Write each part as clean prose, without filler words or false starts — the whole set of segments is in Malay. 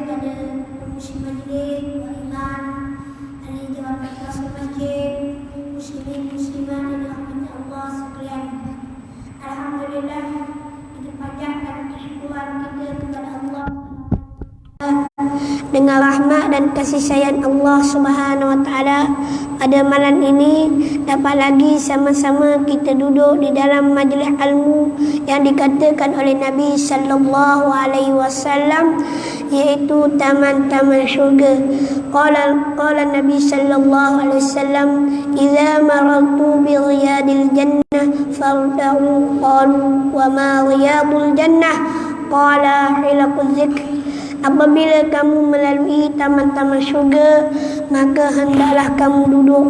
kepada muslim majlis, imam, ahli jawatan kelas masjid, muslimin muslimat yang dirahmati Allah sekalian. Alhamdulillah, kita panjatkan kesyukuran kita kepada Allah dengan rahmat dan kasih sayang Allah Subhanahu wa taala. Pada malam ini dapat lagi sama-sama kita duduk di dalam majlis ilmu yang dikatakan oleh Nabi sallallahu alaihi wasallam, iaitu taman-taman syurga. Qala Nabi sallallahu alaihi wasallam, "Idza marartu bi riyadil jannah farta'u." Qalu, "Wa ma riyadul jannah?" Qala, "Hilaquz zikr." Apabila kamu melalui taman-taman syurga, maka hendaklah kamu duduk.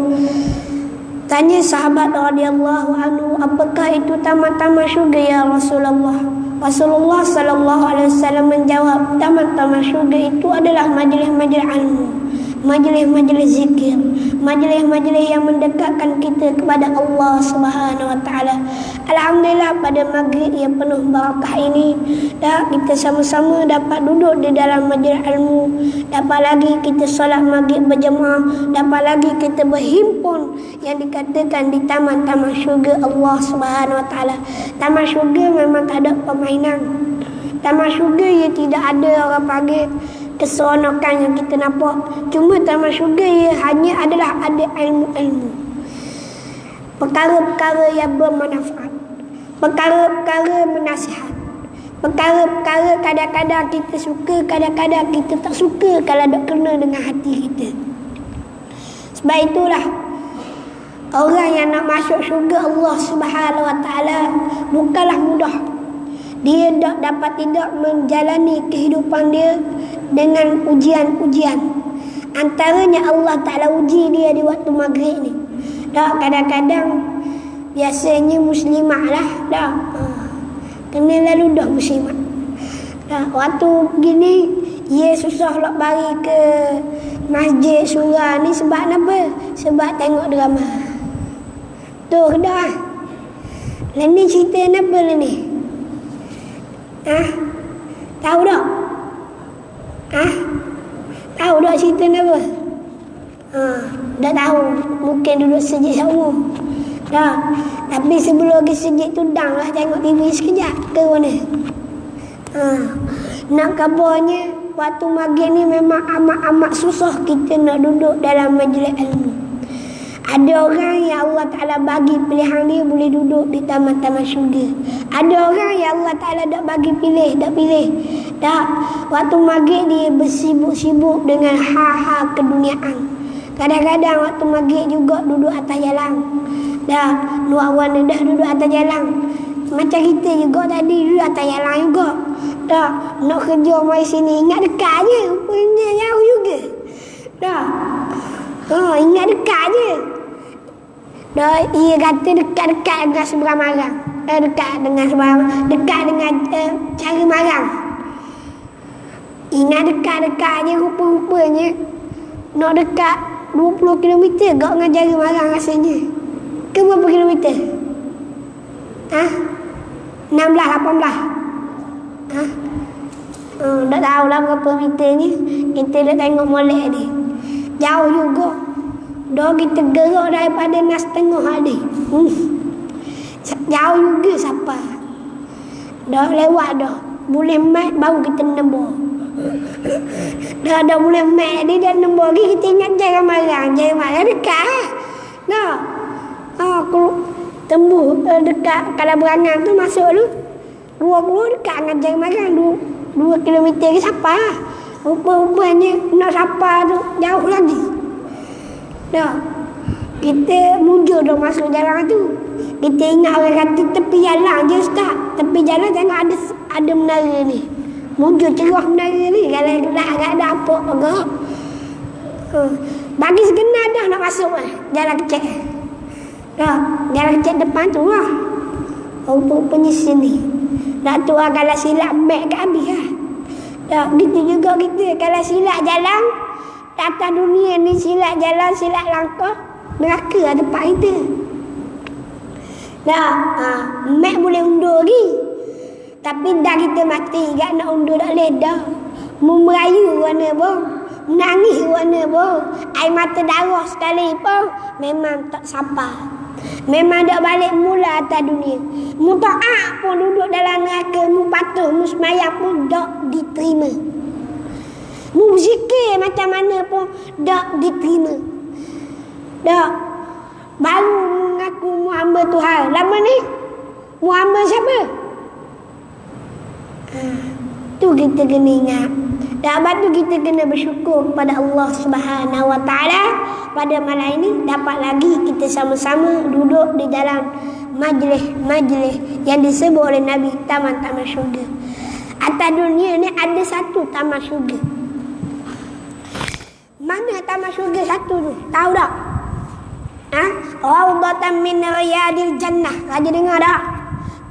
Tanya sahabat radhiyallahu anhu, apakah itu taman-taman syurga ya Rasulullah? Rasulullah sallallahu alaihi wasallam menjawab, taman-taman syurga itu adalah majlis-majlis ilmu, majlis-majlis zikir, majlis-majlis yang mendekatkan kita kepada Allah Subhanahu wa taala. Alhamdulillah, pada maghrib yang penuh barakah ini kita sama-sama dapat duduk di dalam majlis ilmu, dapat lagi kita solat maghrib berjemaah, dapat lagi kita berhimpun yang dikatakan di taman-taman syurga Allah Subhanahu wa taala. Taman syurga memang tak ada permainan. Taman syurga ia tidak ada orang panggil keseronokan yang kita nampak. Cuma taman syurga ia hanya adalah ada ilmu-ilmu, perkara-perkara yang bermanfaat, perkara-perkara menasihat, perkara-perkara kadang-kadang kita suka, kadang-kadang kita tak suka kalau tak kena dengan hati kita. Sebab itulah orang yang nak masuk syurga Allah Subhanahu wa taala bukanlah mudah. Dia tak dapat tidak menjalani kehidupan dia dengan ujian-ujian. Antaranya Allah Ta'ala uji dia di waktu maghrib ni. Tak, kadang-kadang biasanya muslimah lah. Tak, kena lalu dah muslimah. Tak, waktu begini ia susah nak bagi ke masjid surah ni sebab apa? Sebab tengok drama. Tuh dah. Lah ni cerita apa lah ni? Tahu tak? Tahu tak cerita apa? Dah tahu. Mungkin duduk sejik semua. Dah. Tapi sebelum lagi sejik tu dang lah tengok TV sekejap ke mana? Nak kabarnya waktu maghrib ni memang amat-amat susah kita nak duduk dalam majlis ilmu. Ada orang yang Allah Ta'ala bagi pilihan dia boleh duduk di taman-taman syurga. Ada orang yang Allah Ta'ala tak bagi pilih, tak pilih. Tak, waktu maghrib dia bersibuk-sibuk dengan hal-hal keduniaan. Kadang-kadang waktu maghrib juga duduk atas jalan. Dah, luar warna dah duduk atas jalan. Macam kita juga tadi duduk atas jalan juga. Dah, nak kerja mari sini ingat dekat je. Punya jauh juga. Dah. Ingat dekat je. Dah, ia kata dekat-dekat dengan seberang marang. Dekat dengan cara marang. Ingat dekat-dekat je, rupa-rupanya nak dekat 20 km gak dengan cara marang rasanya. Ke berapa kilometer? 16, 18? Tak tahulah berapa meternya. Kita dah tengok molek ni. Jauh juga. Dah kita gerak daripada nas tengah hari. Jauh juga siapa. Dah lewat dah. Boleh mat baru kita nembur. Dah boleh mat dia dah nembur lagi kita ingat jalan marang. Jalan marang dekat lah. Dah. Aku tembus dekat kalau berangan tu masuk tu. Dua dekat dengan jalan marang 2 kilometer ke siapa lah. Rupa-rupanya nak siapa tu jauh lagi. Dah. Kita mujur dah masuk jalan tu. Kita ingat orang kata tepi jalan je Ustaz. Tepi jalan jangan ada menara ni. Mujur cerah menara ni. Kalau agak ada apa agak. Bagi segenap dah nak masuk lah. Jalan kecil. Dah. Jalan kecil depan tu lah. Rupa-rupanya sini. Nak tu lah kalau silap beg kat habis lah. Dah. Gitu juga kita. Kalau silap jalan. Atas dunia ni silap jalan, silap langkah. Neraka ada tempat kita. Dah, mat boleh undur lagi. Tapi dah kita mati, gak nak undur tak boleh dah. Merayu warna boh, menangis warna boh, air mata darah sekali pun memang tak sapa. Memang dak balik mula atas dunia. Mu taat pun duduk dalam neraka, mu patuh, mu semayang pun dak diterima. Mu berzikir macam mana pun dak diterima. Dak. Baru mengaku mu hamba Tuhan. Lama ni mu hamba siapa? Tu kita kena ingat. Dan lepas tu kita kena bersyukur kepada Allah Subhanahu Wa Taala pada malam ini dapat lagi kita sama-sama duduk di dalam majlis yang disebut oleh Nabi taman-taman syurga. Atas dunia ni ada satu taman syurga. Mana taman syurga satu tu? Tahu tak? Raudhatan min riyadil jannah. Raja dengar tak?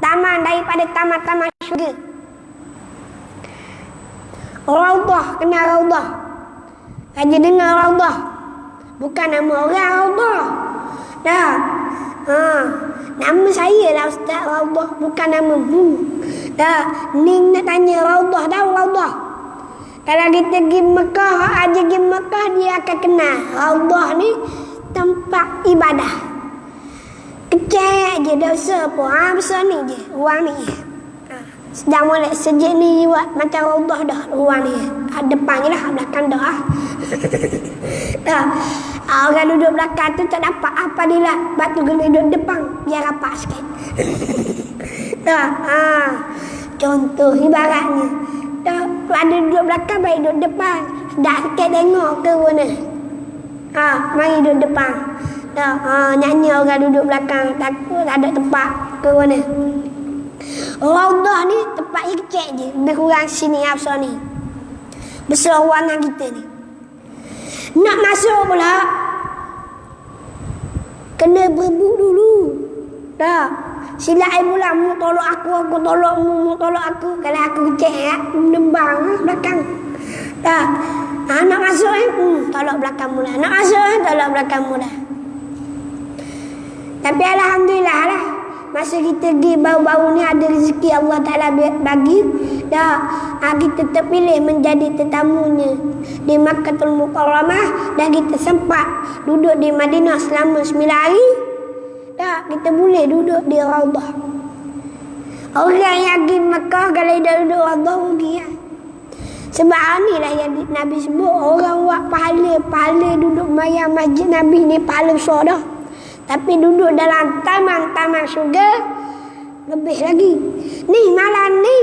Taman daripada taman-taman syurga. Raudhah, kenal Raudhah? Raja dengar Raudhah. Bukan nama orang Raudhah. Dah. Nama saya lah Ustaz Raudhah, bukan nama mu. Dah. Ni nak tanya Raudhah, tahu Raudhah? Kalau kita pergi Mekah, aja pergi Mekah dia akan kenal. Raudhah ni tempat ibadah. Kecil je, tak besar pun. Besar ni je, ruang ni je. Sedang molek sejak ni buat macam Raudhah dah ruang ni. Depan je lah, belakang dah. Orang duduk belakang tu tak dapat apa dia lah. Sebab tu kena duduk depan biar rapat sikit. Contoh ibaratnya. Ada duduk belakang baik duduk depan. Dah sikit tengok ke mana. Mari duduk depan. Nyanyi orang duduk belakang takut tak ada tempat ke mana. Raudhah ni tempatnya kecil je. Lebih kurang sini besar ni. Besar ruangan kita ni. Nak masuk pula kena berebut dulu. Dah. Sila ai mula mu tolong aku tolong mu tolong aku. Kalau aku kecil nembang belakang. Dah. Nak masuk tolong belakang mula. Nak masuk tolong belakang mula. Tapi alhamdulillah lah. Masa kita pergi baru-baru ni ada rezeki Allah Ta'ala bagi. Dah, kita terpilih menjadi tetamunya di Makkahul Mukarramah. Dan kita sempat duduk di Madinah selama 9 hari. Dah, kita boleh duduk di Raudhah. Orang yang pergi Makkah kalau dah duduk Raudhah rugi lah. Sebab ni lah yang Nabi sebut. Orang buat pahala duduk mayang masjid Nabi ni pahala besar dah. Tapi duduk dalam taman-taman syurga lebih lagi. Ni malam ni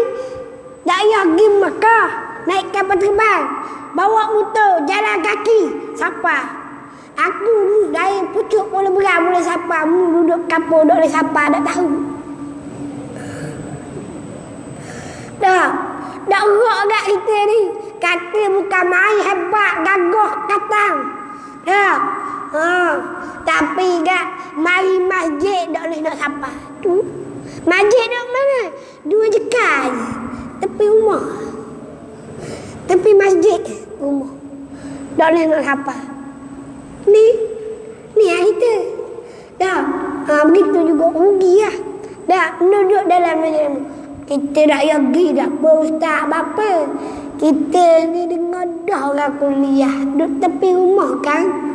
tak payah pergi Mekah, naik kapal terbang, bawa motor, jalan kaki, sapa. Aku ni dari pucuk boleh berat boleh sapa. Mu duduk kapal duduk boleh sapa tak tahu. Dah gerak kat kita ni. Kata bukan main hebat, gagah, katang. Dah. Tapi gak mari masjid tak boleh nak sapa. Tu. Masjid dok mana? 2 jekal je. Tepi rumah. Tepi masjid rumah. Tak boleh nak sapa. Ni yang kita. Dah. Begitu juga rugi lah. Dah duduk dalam masjid. Kita dah pergi dah ustaz bapa. Kita ni dengar dah orang kuliah duduk tepi rumah kan.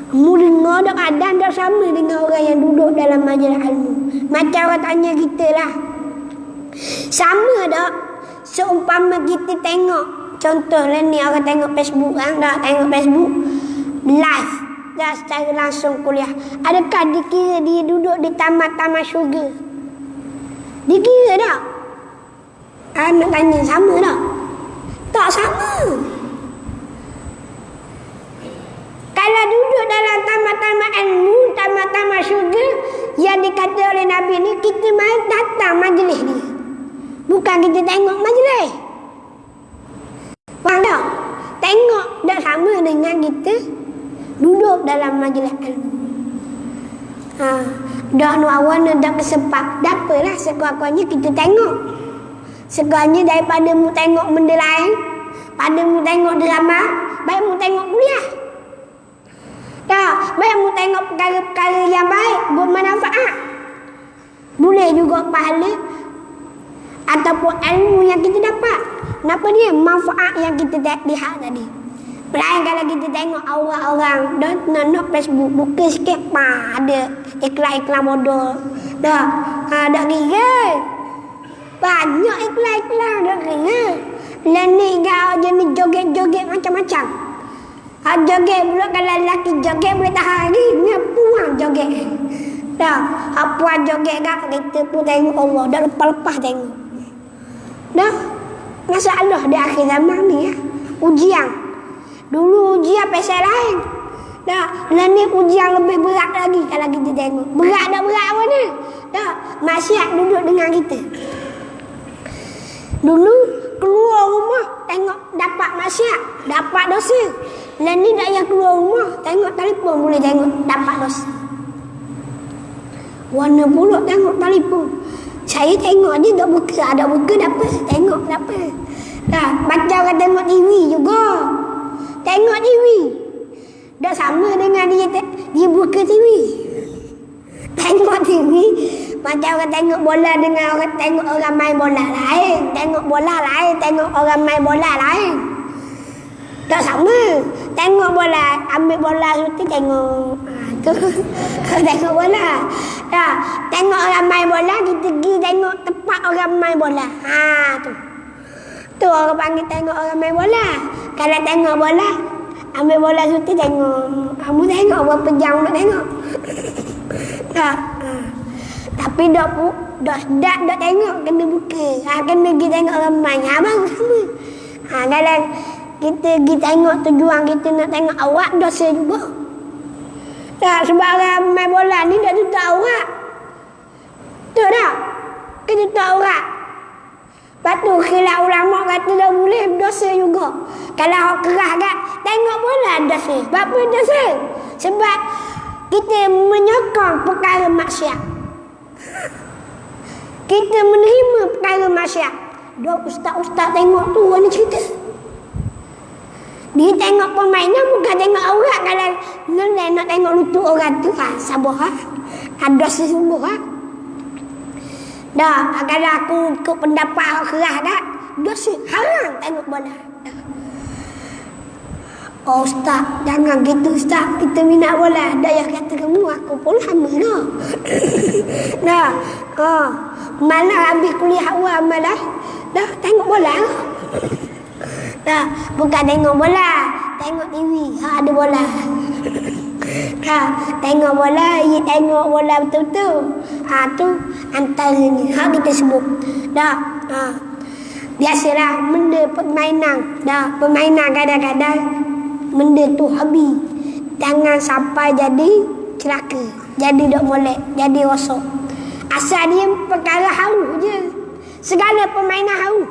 Mu dengar dah keadaan dah sama dengan orang yang duduk dalam majlis ilmu. Macam orang tanya kita lah. Sama tak seumpama kita tengok. Contohlah ni orang tengok Facebook kan. Tak tengok Facebook live. Dah secara langsung kuliah. Adakah dikira dia duduk di taman-taman syurga? Dikira tak? Nak tanya sama tak? Tak sama. Kalau duduk dalam taman-taman ilmu, taman-taman syurga yang dikata oleh Nabi ni, kita main datang majlis ni. Bukan kita tengok majlis. Faham tak? Tengok tak sama dengan kita duduk dalam majlis ilmu. Dah nu awal dah kesempat. Tak apalah sekurang-kurangnya kita tengok. Sekurangnya daripada mu tengok benda lain, pada mu tengok drama, baik mu tengok kuliah. Tak, baik mu tengok perkara-perkara yang baik, bermanfaat. Boleh juga pahala ataupun ilmu yang kita dapat. Kenapa dia? Manfaat yang kita lihat tadi. Melain kalau kita tengok orang-orang nak Facebook, buka sikit, ada iklan-iklan bodoh. Dah, dah kira. Banyak iklan-iklan dah kira. Lani kau jenis joget-joget macam-macam. Joget pula kalau lelaki joget boleh tahan lagi. Ni puang joget. Dah, puang joget kat kita pun tengok Allah. Dah lepas-lepas tengok. Dah, masalah di akhir zaman ni ya. Ujian. Dulu ujian pasal lain. Dah, ni ujian lebih berat lagi kalau kita tengok. Berat dah berat apa ni? Dah, masyarakat duduk dengan kita. Dulu keluar rumah tengok dapat masyarakat, dapat dosa. Ni dah yang keluar rumah tengok telefon boleh tengok dapat dosa. Warna pula tengok telefon. Saya tengok je tak buka, ada buka dapat, tengok dapat. Dah, baca orang tengok TV juga. Tengok TV. Dah sama dengan dia buka TV. Tengok TV. Macam orang tengok bola dengan orang tengok orang main bola lain. Tengok bola lain, tengok orang main bola lain. Tak sama. Tengok bola, ambil bola suti tengok. Tu. Tengok bola. Dah, tengok orang main bola, kita pergi tengok tempat orang main bola. Tu. Tu orang panggil tengok orang main bola. Kalau tengok bola, ambil bola suti tengok. Kamu tengok berapa jam nak tengok. Dah. Tapi dah sedap dah tengok kena buka. Kena pergi tengok orang main. Abang sama. Kalau kita pergi tengok tujuan kita nak tengok awak, dosa juga. Tak, sebab orang main bola ni dah tutup awak. Tu dah. Kita tutup awak. Lepas tu khilaf ulama kata dah boleh, dosa juga. Kalau awak kerah kat tengok bola, dosa. Sebab apa dosa? Sebab kita menyokong perkara maksiat. Kita menerima perkara maksiat. Dua ustaz-ustaz tengok tu ni cerita. Dia tengok permainan bukan tengok orang. Kalau nak tengok lutut orang tu, sabar. Ada sesungguh. Dah, kalau aku ikut pendapat aku kerah dah, dosa haram tengok bola. Oh ustaz, jangan gitu ustaz, kita minat bola. Dah yang kata kamu, aku pun sama dah. Dah, malah habis kuliah awal malah, dah tengok bola. Dah, bukan tengok bola, tengok TV, ada bola. Dah, tengok bola, tengok bola betul-betul. Tu antaranya, kita sebut. Dah, biasalah benda permainan. Dah, permainan kadang-kadang benda tu hobi. Jangan sampai jadi celaka, jadi dok molek, jadi rosak. Asal dia perkara haus je. Segala permainan haus.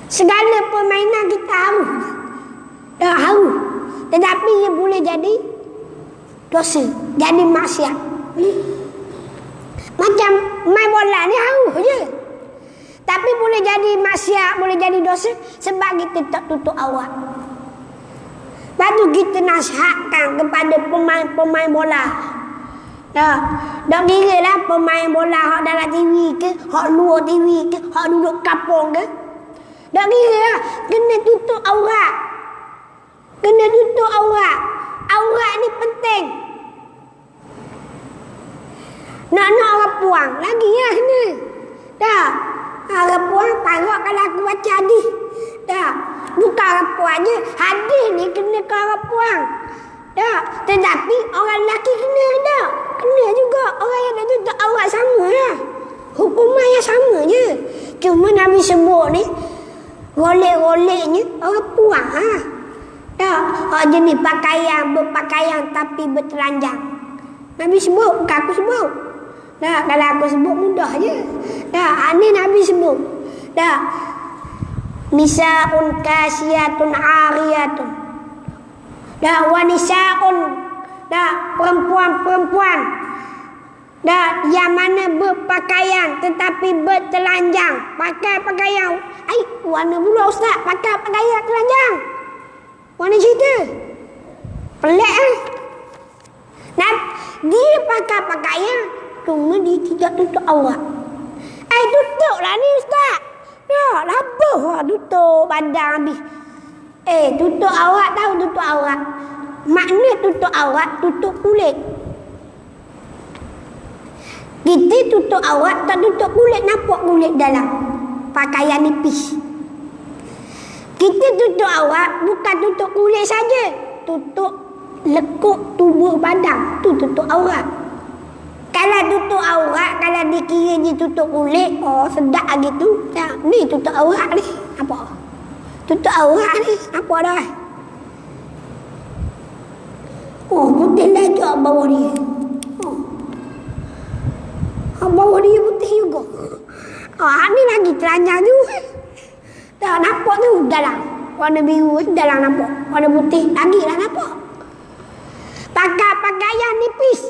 Segala permainan kita haus. Dah haus. Tetapi ia boleh jadi dosa, jadi maksiat. Macam main bola ni haus je. Tapi boleh jadi maksiat, boleh jadi dosa sebab kita tak tutup awak. Lepas tu kita nasihatkan kepada pemain-pemain bola. Dah kira lah pemain bola hak dalam TV ke, hak luar TV ke, hak duduk kampung ke. Dah kira lah, kena tutup aurat. Kena tutup aurat. Aurat ni penting. Nak orang puang lagi lah kena. Dah, orang puang tarak kalau aku baca hadis. Dah, bukan orang puang je, hadis ni kena ke orang puang. Dah, tetapi orang lelaki kena dah. Kena juga orang yang nak tutup aurat sama lah. Hukuman yang sama je. Cuma Nabi sebut ni golek-goleknya orang puang Dah, orang jenis pakaian, berpakaian tapi bertelanjang. Nabi sebut, bukan aku sebut. Dah, kalau aku sebut mudah je. Dah, ni Nabi sebut. Dah, nisaun kasiyatun ariyatun. Dah, wanisaun. Dah, perempuan-perempuan. Dah, yang mana berpakaian tetapi bertelanjang. Pakai pakaian. Warna pula ustaz, pakai pakaian telanjang. Warna cerita. Pelik Nah, dia pakai pakaian, cuma dia tidak tutup aurat. Tutup lah ni ustaz. Dah, Apa tutup badan habis? Tutup aurat tahu tutup aurat. Makna tutup aurat, tutup kulit. Kita tutup aurat, tak tutup kulit, nampak kulit dalam. Pakaian nipis. Kita tutup aurat, bukan tutup kulit saja. Tutup lekuk tubuh badan. Tu tutup aurat. Kalau tutup aurat, kalau dikira je tutup kulit, sedap gitu. Ni tutup aurat ni. Apa? Tutup aurat ni. Apa dah? Putih lagi bawah dia. Bawah dia putih juga. Ni lagi telanjang tu. Dah nampak tu dalam. Warna biru dalam nampak. Warna putih lagi lah nampak. Pakai pakaian nipis.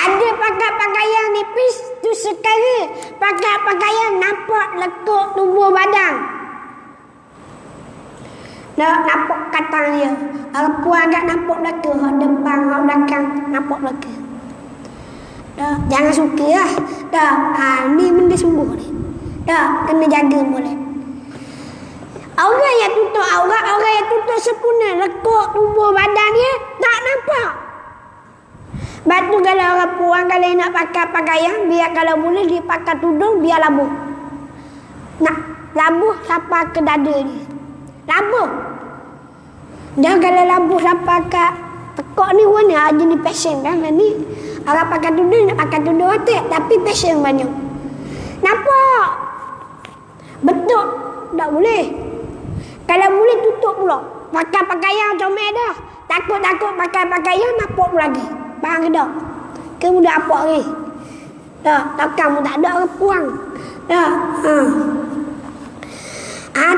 Ada pakai pakaian nipis tu sekali. Pakai pakaian nampak lekuk tubuh badan. Nampak katang dia. Puan agak nampak belakang. Hak depan, hak belakang. Nampak belakang. Jangan suka lah. Ni benda sungguh ni. Kena jaga boleh. Orang yang tutup aurat, orang yang tutup sempurna lekuk tubuh badan dia, tak nampak. Batu kalau orang puan kalau nak pakai pakaian, biar kalau boleh dia pakai tudung, biar labuh. Nak labuh sampai ke dada dia. Labuh. Dan kalau labuh sampai ke tekuk ni warna jenis passion kan ni. Orang pakai tudung nak pakai tudung atas, tapi passion banyak. Nampak? Betul. Tak boleh. Kalau boleh tutup pula. Pakai pakaian comel dah. Takut-takut pakai pakaian nampak pula lagi. Faham ke tak? Kamu dah apa lagi? Takkan kamu tak ada orang puang.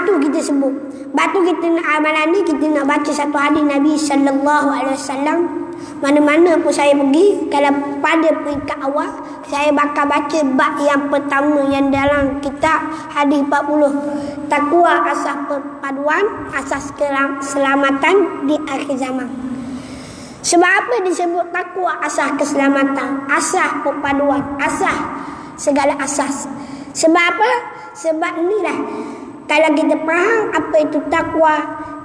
Tu kita sebut. Batu kita nak amalan ni, kita nak baca satu hadis Nabi sallallahu alaihi wasallam. Mana-mana pun saya pergi, kalau pada peringkat awal, saya bakal baca bab yang pertama yang dalam kitab hadis 40. Takwa asas perpaduan, asas keselamatan di akhir zaman. Sebab apa disebut takwa asas keselamatan, asas perpaduan, asas segala asas. Sebab apa? Sebab inilah kalau kita faham apa itu takwa,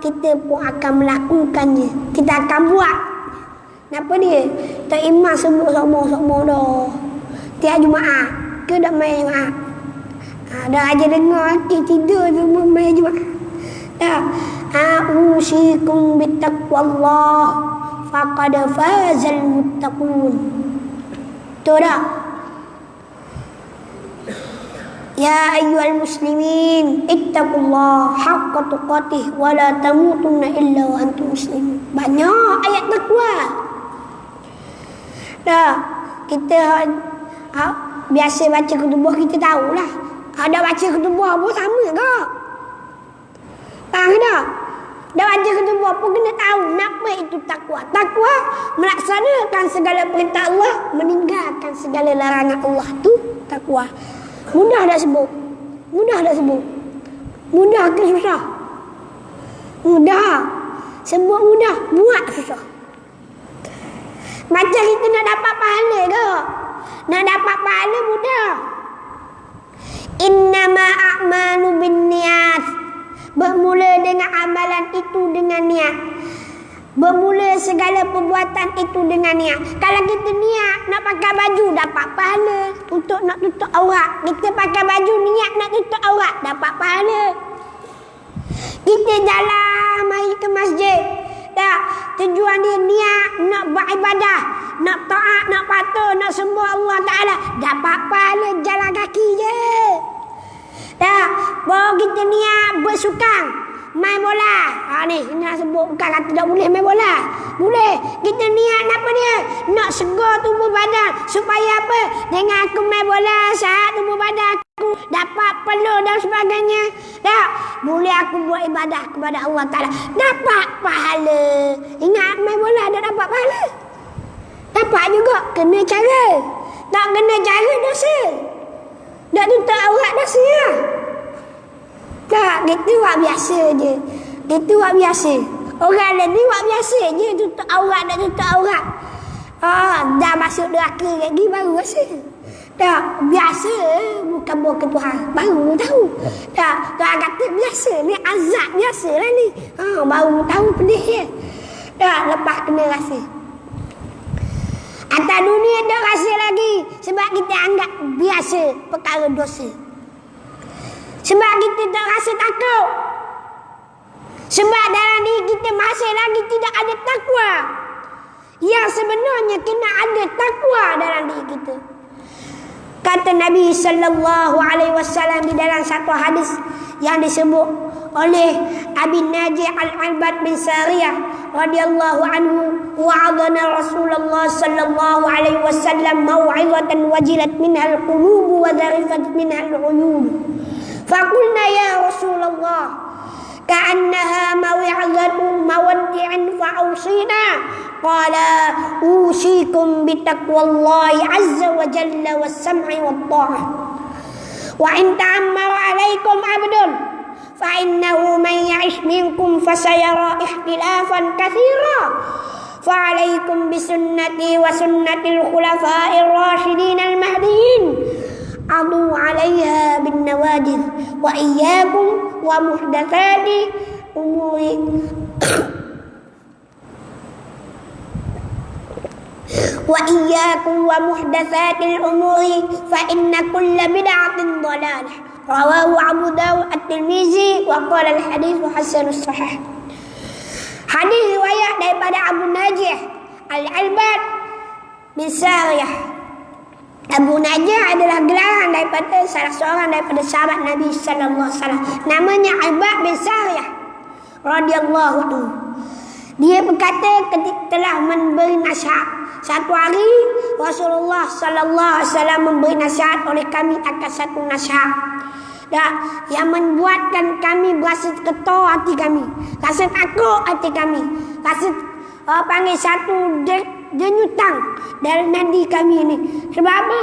kita pun akan melakukannya. Kita akan buat. Kenapa dia? Tak iman sebut sama-sama dah. Tiap Jumaat. Ke dak main Jumaat? Dah aja dengar tidur tu main Jumaat. Dah. Usikum bittaqwallah faqad fazal muttaqun. Tu dah. Ya ayyuhal muslimin ittaqullah haqqa tuqatih wa la tamutunna illa wa antum muslimun. Banyak ayat takwa. Kita biasa baca kutubah kita tahulah. Ada baca kutubah pun sama ke? Faham tak? Dah baca kutubah pun kena tahu apa itu takwa. Takwa melaksanakan segala perintah Allah, meninggalkan segala larangan Allah tu takwa. Mudah tak sebut? Mudah tak sebut? Mudah ke susah? Mudah. Sebut mudah, buat susah. Macam kita nak dapat pahala ke? Nak dapat pahala mudah. Innama a'malu binniyat. Bermula dengan amalan itu dengan niat. Bermula segala perbuatan itu dengan niat. Kalau kita niat nak pakai baju, dapat pahala. Untuk nak tutup aurat, kita pakai baju niat nak tutup aurat, dapat pahala. Kita jalan mari ke masjid, tujuan dia niat nak beribadah, nak taat, nak patuh, nak sembah Allah Ta'ala, dapat pahala jalan kaki je. Baru kita niat bersukan, main bola. Ni nak sebut bukan kata tak boleh main bola. Boleh. Kita niat apa dia? Nak segar tubuh badan supaya apa? Dengan aku main bola, sihat tubuh badan aku, dapat peluh dan sebagainya. Boleh aku buat ibadah kepada Allah Ta'ala, dapat pahala. Ingat main bola dah dapat pahala. Dapat juga, kena cara. Tak kena cara dosa. Tak tutup aurat dosa lah. Tak, kita buat biasa je. Kita buat biasa. Orang lain ni buat biasa je, tutup aurat, tak tutup aurat. Dah masuk neraka lagi baru rasa. Tak, biasa bukan bawa ke Tuhan. Baru tahu. Tak, Tuhan kata biasa ni, azab biasalah ni. Baru tahu pedih dia. Tak, lepas kena rasa. Atas dunia tak rasa lagi. Sebab kita anggap biasa perkara dosa. Sebab kita tak rasa takut. Sebab dalam diri kita masih lagi tidak ada takwa. Yang sebenarnya kena ada takwa dalam diri kita. Kata Nabi sallallahu alaihi wasallam di dalam satu hadis yang disebut oleh Abi Najih Al-Albad bin Sariyah radhiyallahu anhu, wa'adana Rasulullah sallallahu alaihi wasallam mau'izatan wajilat minha al-qulub wa dharifat minha al-uyun. Faqulna ya Rasulullah كأنها موعظة مودع فأوصينا قال أوصيكم بتقوى الله عز وجل والسمع والطاعة وإن تأمر عليكم عبد فإنه من يعش منكم فسيرى اختلافا كثيرا فعليكم بسنتي وسنة الخلفاء الراشدين المهديين عضوا عليها بالنواجذ وإياكم ومحدثات أمور وإياكم ومحدثات الأمور فإن كل بدعة ضلالة رواه أبو داود الترمذي وقال الحديث حسن الصحيح. Hadis riwayat daripada Abu Najih Al-Albad bin Sariyah. Abu Najih adalah gelaran daripada salah seorang daripada sahabat Nabi sallallahu alaihi wasallam. Namanya Albad bin Sariyah radhiyallahu anhu. Dia berkata ketika telah memberi nasihat. Satu hari Rasulullah sallallahu alaihi wasallam memberi nasihat oleh kami akan satu nasihat. Yang membuatkan kami berasa ketor hati kami, rasa takut hati kami, rasa panggil satu denyutang dalam nadi kami ini. Sebab apa?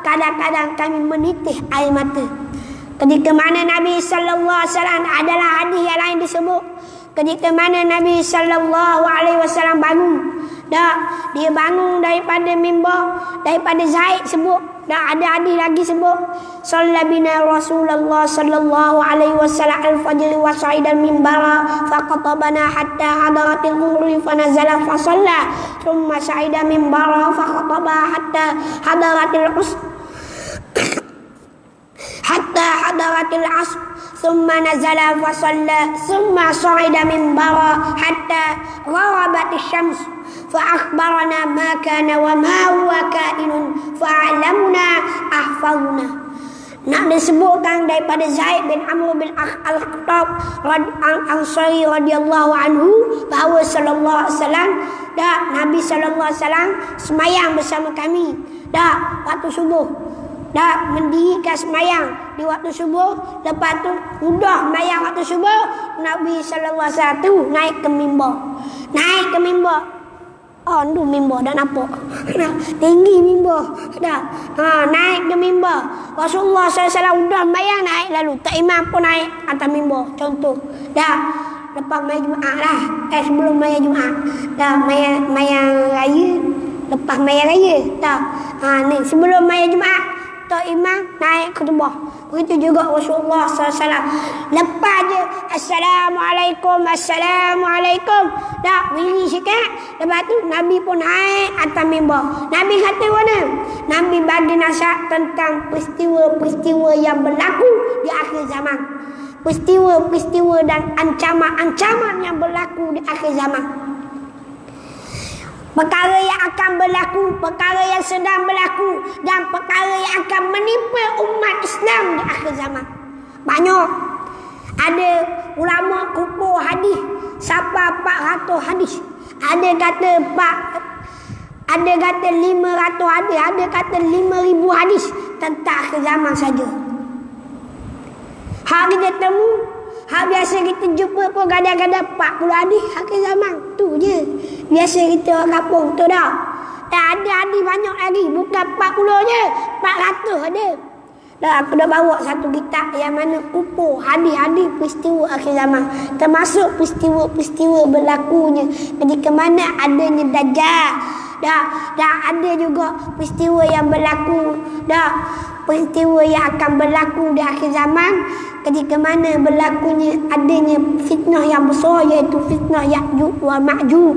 Kadang-kadang kami menitih air mata. Ketika mana Nabi sallallahu alaihi wasallam, adalah hadis yang lain disebut, ketika mana Nabi sallallahu alaihi wasallam bangun, dia bangun daripada mimbar, daripada Zaid sebut. Ada hadis lagi sebut, sallabina Rasulullah sallallahu alaihi wasallam al-fajr wa sa'idal minbara faqatabana hatta hadaratil zuhri fa nazala fa shalla thumma sa'ida minbara fa khataba hatta hadaratil usr hatta hadaratil asr thumma nazala fa shalla thumma sa'ida minbara hatta gharabatis syams فأخبرنا ما كان وما هو كائن فعلمنا أحفظنا. Nak disebutkan daripada Zaid bin Amr bin Al-Khattab Al-Ansari radhiyallahu anhu bahawa sallallahu alaihi wasallam Nabi sallallahu alaihi wasallam semayang bersama kami waktu subuh. Mendirikan semayang di waktu subuh. Lepas tu udah semayang waktu subuh, Nabi sallallahu alaihi wasallam tu naik ke mimbar. Tu mimbar dah nampak. Tinggi mimbar. Naik ke mimbar. Rasulullah SAW udah sembahyang naik lalu. Tak imam pun naik atas mimbar. Contoh. Lepas maya Jumaat lah. Sebelum maya Jumaat. Maya raya. Lepas maya raya. Ni sebelum maya Jumaat. Tak imam naik khutbah. Begitu juga Rasulullah SAW. Lepas je Assalamualaikum. Wili sikit. Lepas tu Nabi pun naik atas mimbar. Nabi kata mana? Nabi bagi nasihat tentang peristiwa-peristiwa yang berlaku di akhir zaman. Peristiwa-peristiwa dan ancaman-ancaman yang berlaku di akhir zaman. Perkara yang akan berlaku, perkara yang sedang berlaku, dan perkara yang akan menimpa umat Islam di akhir zaman. Banyak. Ada ulama kumpul hadis sampai 400 hadis. Ada kata 500 hadis, ada kata 5,000 hadis tentang akhir zaman saja. Hak kita temu, hak biasa kita jumpa pun kadang-kadang 40 hadis akhir zaman. Tu je. Biasa kita orang kampung tu dah. Tak ada hadis banyak lagi. Bukan 40 je. 400 ada. Aku dah bawa satu kitab yang mana kumpul hadis-hadis peristiwa akhir zaman. Termasuk peristiwa-peristiwa berlakunya ketika mana adanya Dajjal. dah ada juga peristiwa yang berlaku, peristiwa yang akan berlaku di akhir zaman, ketika mana berlakunya adanya fitnah yang besar, iaitu fitnah Ya'juj wa Ma'juj.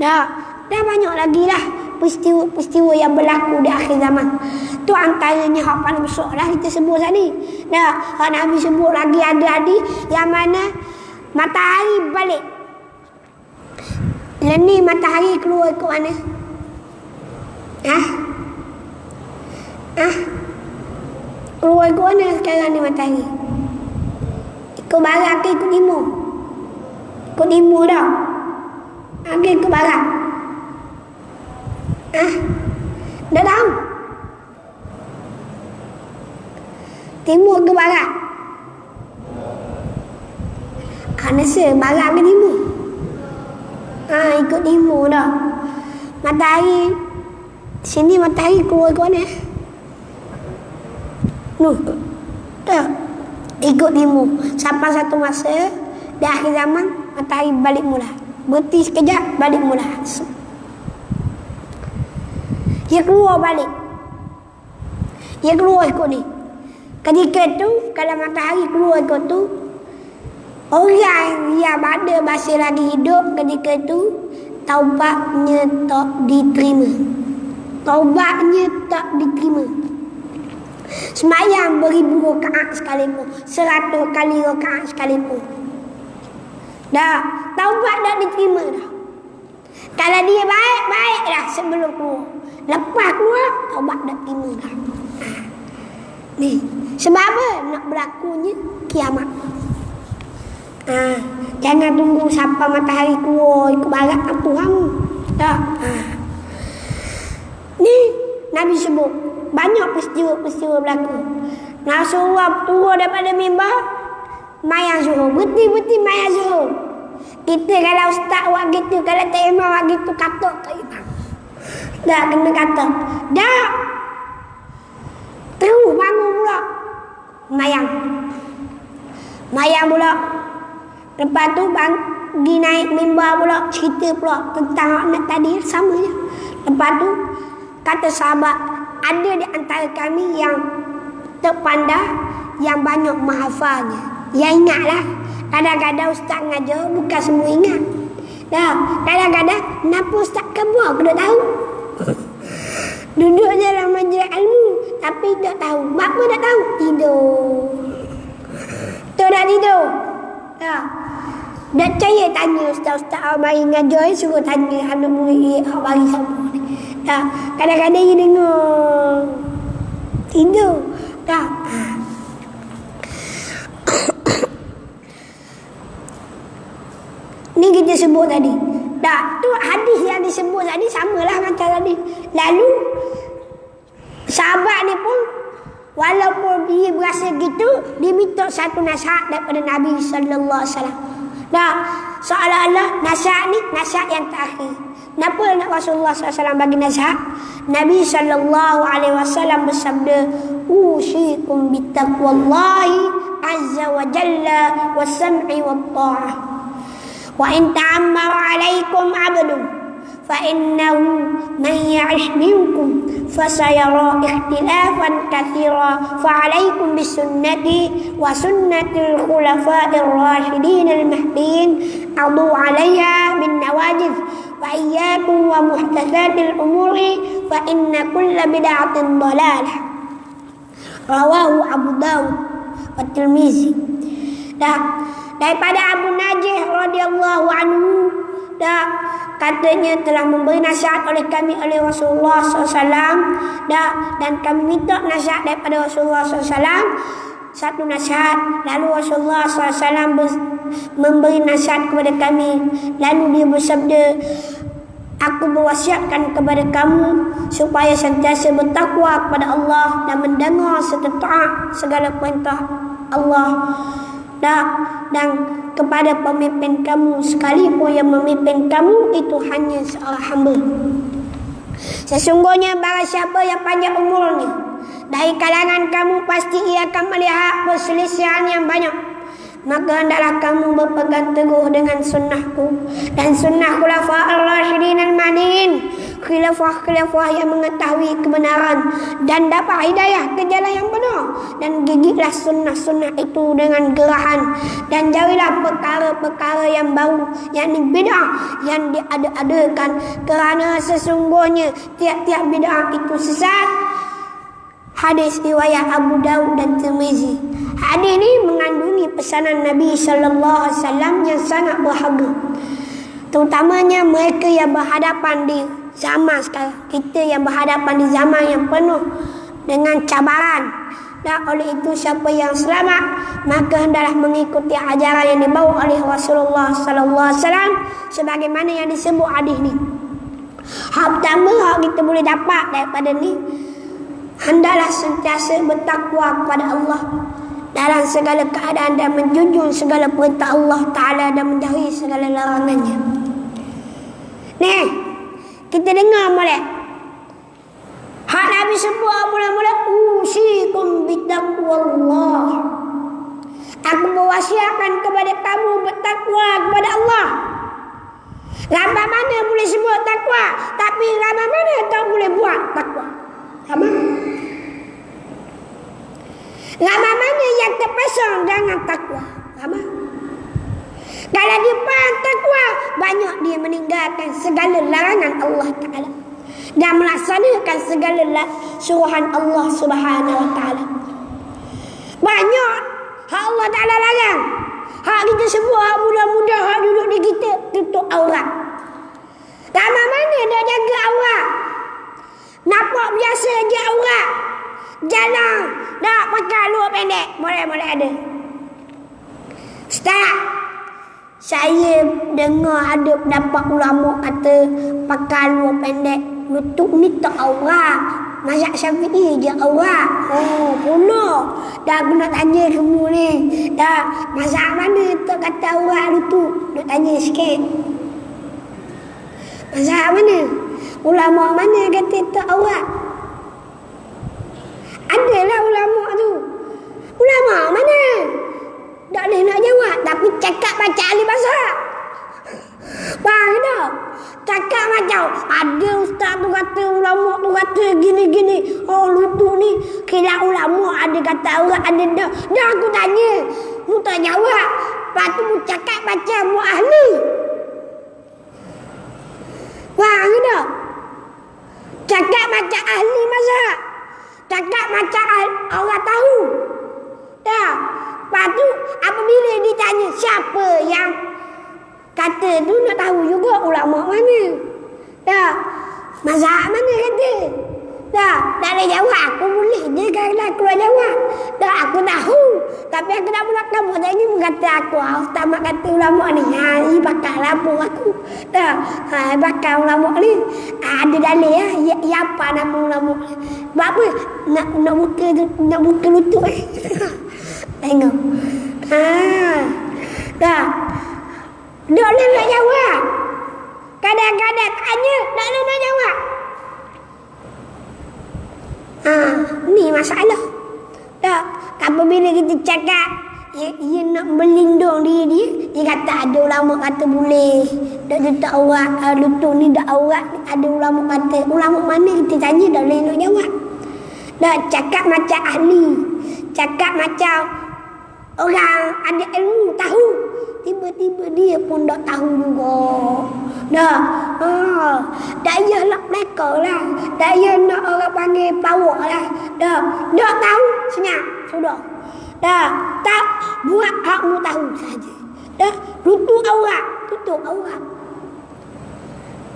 Dah banyak lagi lah peristiwa-peristiwa yang berlaku di akhir zaman. Tu antaranya hak paling besar lah kita sebut tadi. Hak Nabi sebut lagi ada yang mana matahari balik. Ni matahari keluar ikut mana? Keluar ikut mana sekarang ni matahari? Ikut barat ke ikut timur? Ikut timur dah. Ikut barat. Dah tahu? Timur ke barat? Nasa barat ke timur? Ikut timur dah. Matahari sini matahari keluar ke mana? Ikut timur. Sampai satu masa di akhir zaman matahari balik mula. Berhenti sekejap balik mula. Dia keluar balik. Dia keluar ikut ni. Ketika tu kalau matahari keluar ikut tu, orang yang ada masih lagi hidup ketika itu taubatnya tak diterima. Semayang beribu rakaat sekalipun, 100 kali rakaat sekalipun, taubat dah diterima dah. Kalau dia baik dah sebelum keluar, lepas keluar taubat dah terima dah. Ni sebab apa? Nak berlakunya kiamat. Jangan tunggu sampai matahari keluar ikut barat apa kamu. Ni Nabi sebut banyak peristiwa berlaku. Rasulullah turun daripada mimbar, mayang zuhur, berhenti mayang zuhur. Kita kalau ustaz buat gitu, kalau tak imam buat gitu, katok tak imam. Kena katok. Terus bangun pula mayang pula. Lepas tu pergi naik mimbar pula, cerita pula tentang nak tadi sama je. Lepas tu kata sahabat, ada di antara kami yang terpandai, yang banyak menghafalnya. Yang ingatlah, kadang-kadang ustaz ngajar bukan semua ingat. Kadang-kadang kenapa ustaz kebur aku tak tahu. Duduk dalam majlis ilmu tapi tak tahu. Apa tak tahu? Tidur. Tu dah tidur. Tak percaya tanya ustaz-ustaz mari ngajar, suruh tanya anak murid hak bagi sama ni. Kadang-kadang dia dengar tidur. Ni kita sebut tadi. Tu hadis yang disebut tadi samalah macam tadi. Lalu sahabat ni pun walaupun dia berasa gitu, dia minta satu nasihat daripada Nabi sallallahu alaihi wasallam. Seolah-olah nasihat ni nasihat yang terakhir. Kenapa nak Rasulullah SAW bagi nasihat? Nabi sallallahu alaihi wasallam bersabda, "Usikum bittaqwallahi azza wa jalla was-sam'i wat-tha'ah. Wa in ta'ammara 'alaikum 'abdun فإنه من يعش منكم فسيرى اختلافا كثيرا فعليكم بسنتي وسنة الخلفاء الراشدين المهديين عضوا عليها بالنواجذ وإياكم ومحدثات الأمور فإن كل بدعة ضلالة." رواه Abu Dawud wa Tirmizi. Daripada Abu Najih radhiyallahu anhu, katanya telah memberi nasihat oleh kami oleh Rasulullah SAW, dan kami minta nasihat daripada Rasulullah SAW, satu nasihat. Lalu Rasulullah SAW memberi nasihat kepada kami. Lalu dia bersabda, "Aku berwasiatkan kepada kamu supaya sentiasa bertakwa kepada Allah dan mendengar serta taat segala perintah Allah, dan kepada pemimpin kamu sekalipun yang memimpin kamu itu hanya seorang hamba. Sesungguhnya barang siapa yang panjang umurnya dari kalangan kamu, pasti ia akan melihat perselisihan yang banyak. Maka hendaklah kamu berpegang teguh dengan sunnahku dan sunnah khulafa'ur rasyidin al-mahdiyyin khilafah-khilafah yang mengetahui kebenaran dan dapat hidayah ke jalan yang benar, dan gigitlah sunnah-sunnah itu dengan gerahan, dan jauhilah perkara-perkara yang baru, yakni bid'ah yang diada-adakan, kerana sesungguhnya tiap-tiap bid'ah itu sesat. Hadis riwayat Abu Daud dan Tirmizi. Hadis ini mengandungi pesanan Nabi sallallahu alaihi wasallam yang sangat berharga, terutamanya mereka yang berhadapan di zaman sekarang. Kita yang berhadapan di zaman yang penuh dengan cabaran. Dan oleh itu siapa yang selamat, maka hendaklah mengikuti ajaran yang dibawa oleh Rasulullah sallallahu alaihi wasallam sebagaimana yang disebut hadis ni. Hak pertama hak kita boleh dapat daripada ni, hendaklah sentiasa bertakwa kepada Allah dalam segala keadaan dan menjunjung segala perintah Allah Ta'ala dan menjauhi segala larangannya. Nih, kita dengar molek. Hak Nabi sebut mula-mula, usikum bitaqwallah. Aku berwasiatkan kepada kamu bertakwa kepada Allah. Ramai mana boleh sebut takwa, tapi ramai mana tak boleh buat takwa. Sama. Ramai mana yang terpesong dengan takwa. Sama. Kalau dia faham takwa, banyak dia meninggalkan segala larangan Allah Ta'ala dan melaksanakan segala suruhan Allah Subhanahu Wa Ta'ala. Banyak hak Allah Ta'ala larang. Hak kita semua, hak muda-muda, hak duduk di kita, tutup aurat. Ramai mana dah jaga aurat, nampak biasa je aurat, jalan dah pakai luar pendek, boleh ada. Ustaz, saya dengar ada pendapat ulama kata pakai luar pendek lutut ni tak aurat. Mazhab Syafi'i je aurat. Oh, pula. Dah aku nak tanya kamu ni. Dah, mazhab mana tak kata aurat lutut? Nak tanya sikit. Mazhab mana? Ulama mana kata tak aurat? Adalah ulama tu. Ulama mana? Tak boleh nak jawab, tapi cakap macam ahli mazhab. Faham tak? Cakap macam ada ustaz tu kata, ulama tu kata gini-gini. Oh, lutut ni kira ulama ada kata aurat, ada dah. Dah aku tanya, mu tak jawab. Lepas tu mu cakap macam mu ahli. Faham tak? Cakap macam ahli mazhab. Cakap macam orang tahu. Dah. Lepas tu apabila ditanya siapa yang kata tu, nak tahu juga ulama mana. Dah. Mazhab mana kata. Dah. Tak boleh jawab. Aku boleh je kalau keluar jawab. Dah, aku tahu. Tapi aku tak boleh kamu. Jadi kata aku, ustaz mak kata ulama ni. Ini bakal lapor aku. Dah. Bakal ulama ni. Ada dalil ya. Ya apa nama ulama ni. Sebab apa? Nak buka lutut. Tengok. Dah. Tak boleh nak jawab. Kadang-kadang tanya, tak boleh nak jawab. Ni masalah. Tak. Apabila kita cakap, ia nak melindung diri dia, dia kata ada ulama kata boleh. Tak tak aurat, lutut ni tak aurat. Ada ulama kata. Ulama mana kita tanya, tak boleh nak jawab. Tak. Cakap macam ahli. Cakap macam orang ada ilmu, tahu. Tiba-tiba dia pun tak tahu juga. Dah. Tak payah nak mereka lah. Tak payah nak orang panggil power lah. Dah. Tak tahu, senyap. Sudah. Dah. Tak. Buat hakmu tahu saja. Dah. Lutut aurat. Tutup aurat.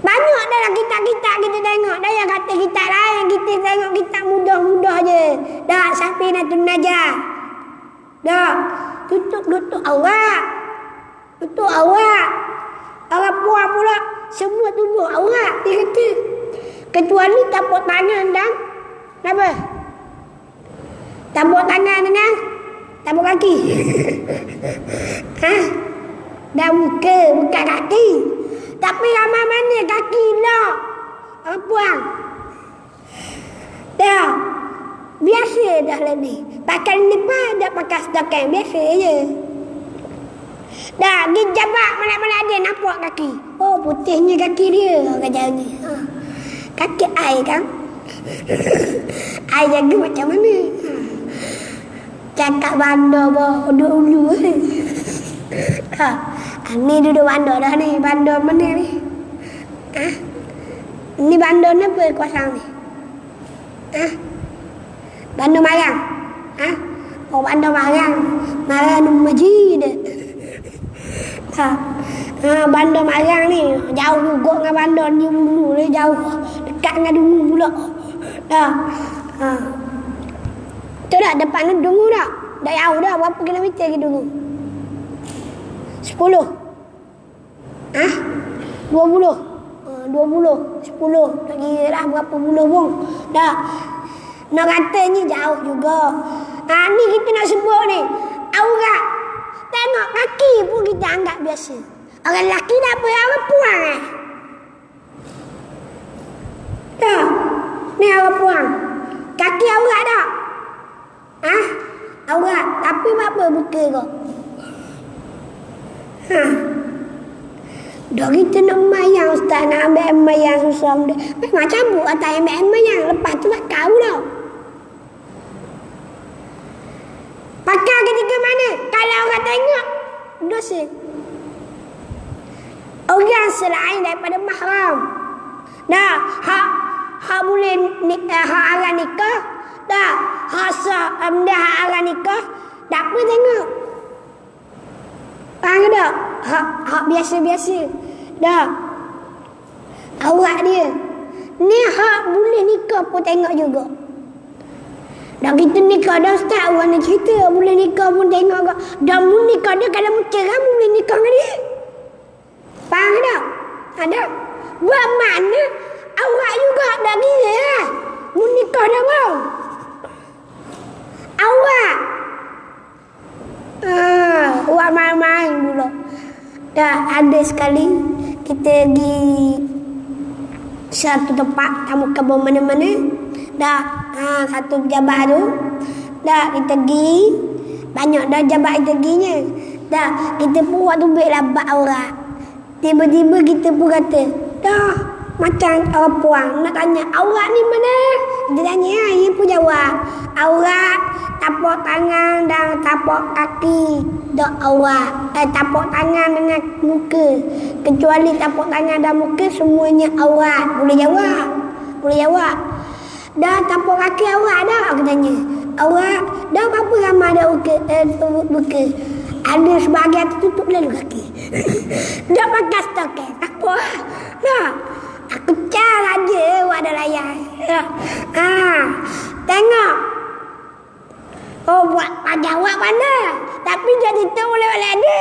Banyak dalam kitab-kitab kita tengok. Dah yang kata kitab lain. Kita tengok kitab mudah-mudah je. Dah. Safinatun Najah. Dah. Tutup aurat. Tutup aurat. Orang puan pula semua tubuh aurat. Dia kata kecuali tapak tangan dan apa? Tapak tangan dengan tapak kaki. Dan muka, bukan kaki. Tapi ramai mana kaki lah. Orang puan. Dah. Biasa dah lah ni. Pakai lipat dah pakai setakan. Biasa je. Dah, dia jabak mana-mana ada nampak kaki. Oh, putihnya kaki dia. Kata ni. Kaki ai kan. Ai jaga macam mana? Cakap bandar duduk ulu. Ni duduk bandar dah ni. Bandar mana ni? Ni bandar apa kuasa ni? Bandar Marang. Oh, bandar Marang. Marang Majid. Bandar Marang ni jauh juga dengan bandar ni dulu ni, jauh dekat dengan Dungu pula. Tu dah depan ni Dungu dah. Dah jauh dah, berapa kilometer ke Dungu? 10. 20. 10. Tak kira lah berapa puluh pun. Dah. Nak katanya jauh juga. Ni kita nak sebut ni. Aurat. Tengok kaki pun kita anggap biasa. Orang lelaki dah apa? Orang puang Tak. Ni orang puang. Kaki aurat tak? Aurat. Tapi apa buka kau? Dah kita nak mayang ustaz, nak ambil mayang susah benda. Memang cabut atas ambil mayang. Lepas tu nak kau dah. Pakai ketika mana? Kalau orang tengok, dosa. Orang selain daripada mahram. Dah, hak boleh hak arah nikah. Dah, hak sah hak arah nikah. Tak apa tengok. Faham tak? Hak biasa-biasa. Dah. Aurat dia. Ni hak boleh nikah pun tengok juga. Dah kita nikah dah ustaz, orang nak cerita boleh nikah pun tengok ke. Dah mu nikah dia, kalau mu cerai mu boleh nikah dengan dia. Faham tak? Ada. Buat mana aurat juga dah gila lah. Mu nikah dah bang. Aurat. Buat main-main pula. Dah ada sekali kita pergi satu tempat, tamu kebun mana-mana. Dah satu pejabat tu. Dah kita pergi. Banyak dah jabat kita perginya. Dah kita pun waktu baik labat aurat. Tiba-tiba kita pun kata, dah macam orang puang. Nak tanya aurat ni mana? Dia tanya, dia pun jawab, aurat tapak tangan dan tapak kaki. Dak aurat. Tapak tangan dengan muka. Kecuali tapak tangan dan muka semuanya aurat. Boleh jawab? Boleh jawab. Dah tapak kaki aurat dah? Aku tanya. Aurat. Dah berapa ramai dah buka? Ada sebahagian tertutup lalu kaki. Dah pakai stokin. Apa? Dah. Aku cara je buat ada layan. Tengok. Oh, buat jawab mana? Tapi jadi tu boleh-boleh ada.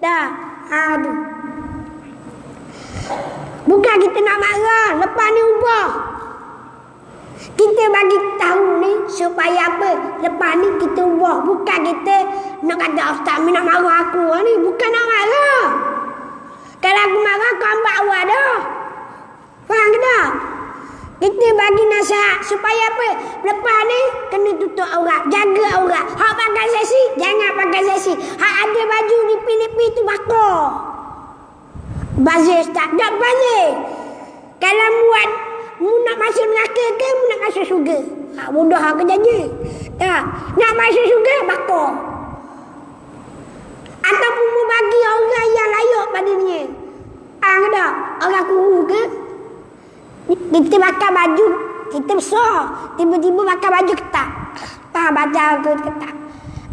Dah. Aduh. Bukan kita nak marah. Lepas ni ubah. Kita bagi tahu ni supaya apa? Lepas ni kita ubah. Bukan kita nak kata ustaz nak marah aku ni. Bukan nak marah. Kalau aku marah kau ambil awal dah. Faham ke tak? Kita bagi nasihat supaya apa? Lepas ni kena tutup aurat, jaga aurat. Hak pakai seksi, jangan pakai seksi. Hak ada baju nipi-nipi tu bakar. Bazir tak? Tak bazir. Kalau buat mu nak masuk neraka ke mu nak masuk syurga? Mudah hak kerjanya. Tak. Nak masuk syurga bakar. Ataupun mu bagi orang yang layak padanya. Faham tak? Orang kuru ke? Kita pakai baju, kita besar. Tiba-tiba pakai baju ketat. Faham baca aku ketat.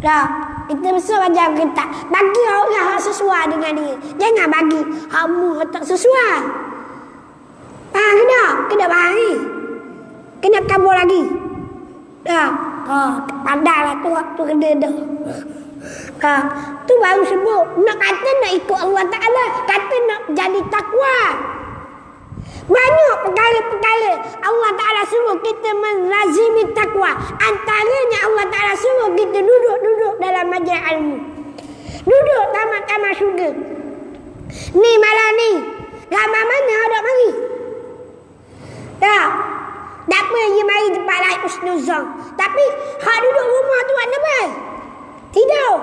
Dah, kita besar baca ketat. Bagi orang yang sesuai dengan dia. Jangan bagi hamu tak sesuai. Faham ke tak? Kena bagi. Kena kabur lagi. Dah. Padahlah tu waktu kena dah. Tu baru sebut. Nak kata nak ikut Allah Ta'ala. Kata nak jadi takwa. Banyak perkara-perkara Allah Ta'ala suruh kita melazimi takwa. Antaranya Allah Ta'ala suruh kita duduk-duduk dalam majlis ilmu. Duduk tamat-tamat syurga. Ni malam ni ramai mana ada mari. Tak. Tak apa dia mari tempat lain husnuzon. Tapi hak duduk rumah tu buat apa? Tidur.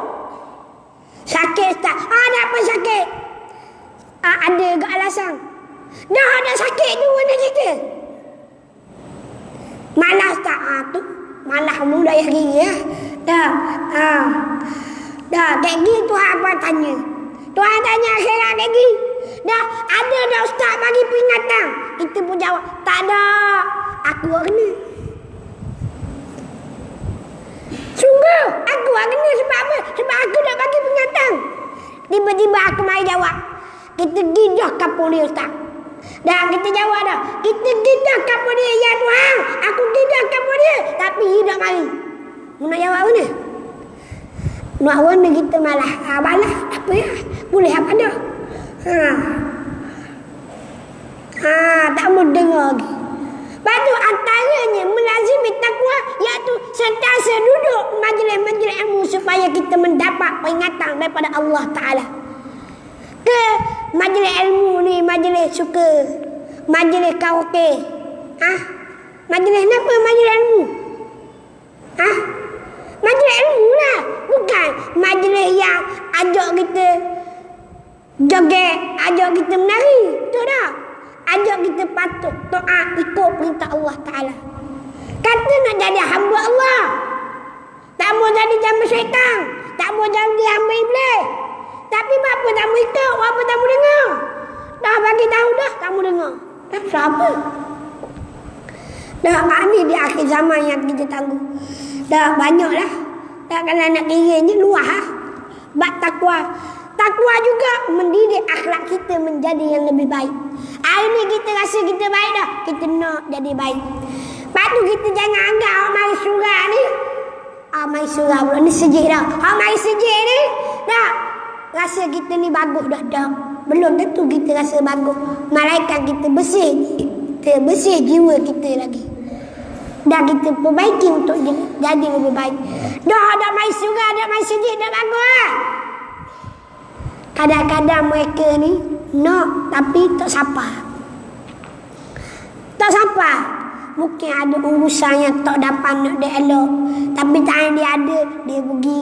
Sakit tak? Ada apa sakit? Ada ke alasan? Dah ada sakit tu mana cerita? Malah tak tu. Malah muda yang gini ya. Dah. Dah kayak gitu Tuhan apa tanya. Tuhan tanya akhirat kayak gini. Dah ada dah ustaz bagi peringatan. Kita pun jawab, tak ada. Aku kena. Sungguh aku kena sebab apa? Sebab aku dah bagi peringatan. Tiba-tiba aku mari jawab. Kita gidah kapur dia ustaz. Dah kita jawab dah. Kita gidah kapur dia ya Tuhan. Aku gidah kapur dia. Tapi hidup mari. Mu nak jawab mana? Nak warna kita malah. Balah apa ya? Boleh apa dah? Tak mau dengar lagi. Lepas tu antaranya melazimi takwa iaitu sentiasa duduk majlis-majlis ilmu supaya kita mendapat peringatan daripada Allah Ta'ala. Ke majlis ilmu ni majlis suka, majlis karaoke. Majlis apa majlis ilmu? Majlis ilmu lah. Bukan majlis yang ajak kita joget, ajak kita menari. Betul tak? Ajak kita patuh taat ikut perintah Allah Ta'ala. Kata nak jadi hamba Allah. Tak mau jadi jamba syaitan. Tak mau jadi hamba iblis. Tapi apa tak mau ikut, apa tak mau dengar. Dah bagi tahu dah, tak mau dengar. Dah siapa? Dah ni di akhir zaman yang kita tangguh. Dah banyak lah. Dah kalau nak kiranya luah lah. Bak takwa. Takwa juga mendidik akhlak kita menjadi yang lebih baik. Hari ni kita rasa kita baik dah. Kita nak jadi baik. Lepas tu kita jangan anggap orang mari surah ni. Mari surah pula ni sejik dah. Orang mari sejik ni. Dah. Rasa kita ni bagus dah. Dah. Belum tentu kita rasa bagus. Malaikat kita bersih. Kita bersih jiwa kita lagi. Dah kita perbaiki untuk jadi lebih baik. Dah mari surah, dah mari sejik, dah bagus lah. Kadang-kadang mereka ni nak tapi tak sapa. Tak sapa. Mungkin ada urusan yang tak dapat nak dia elok. Tapi time dia ada, dia pergi.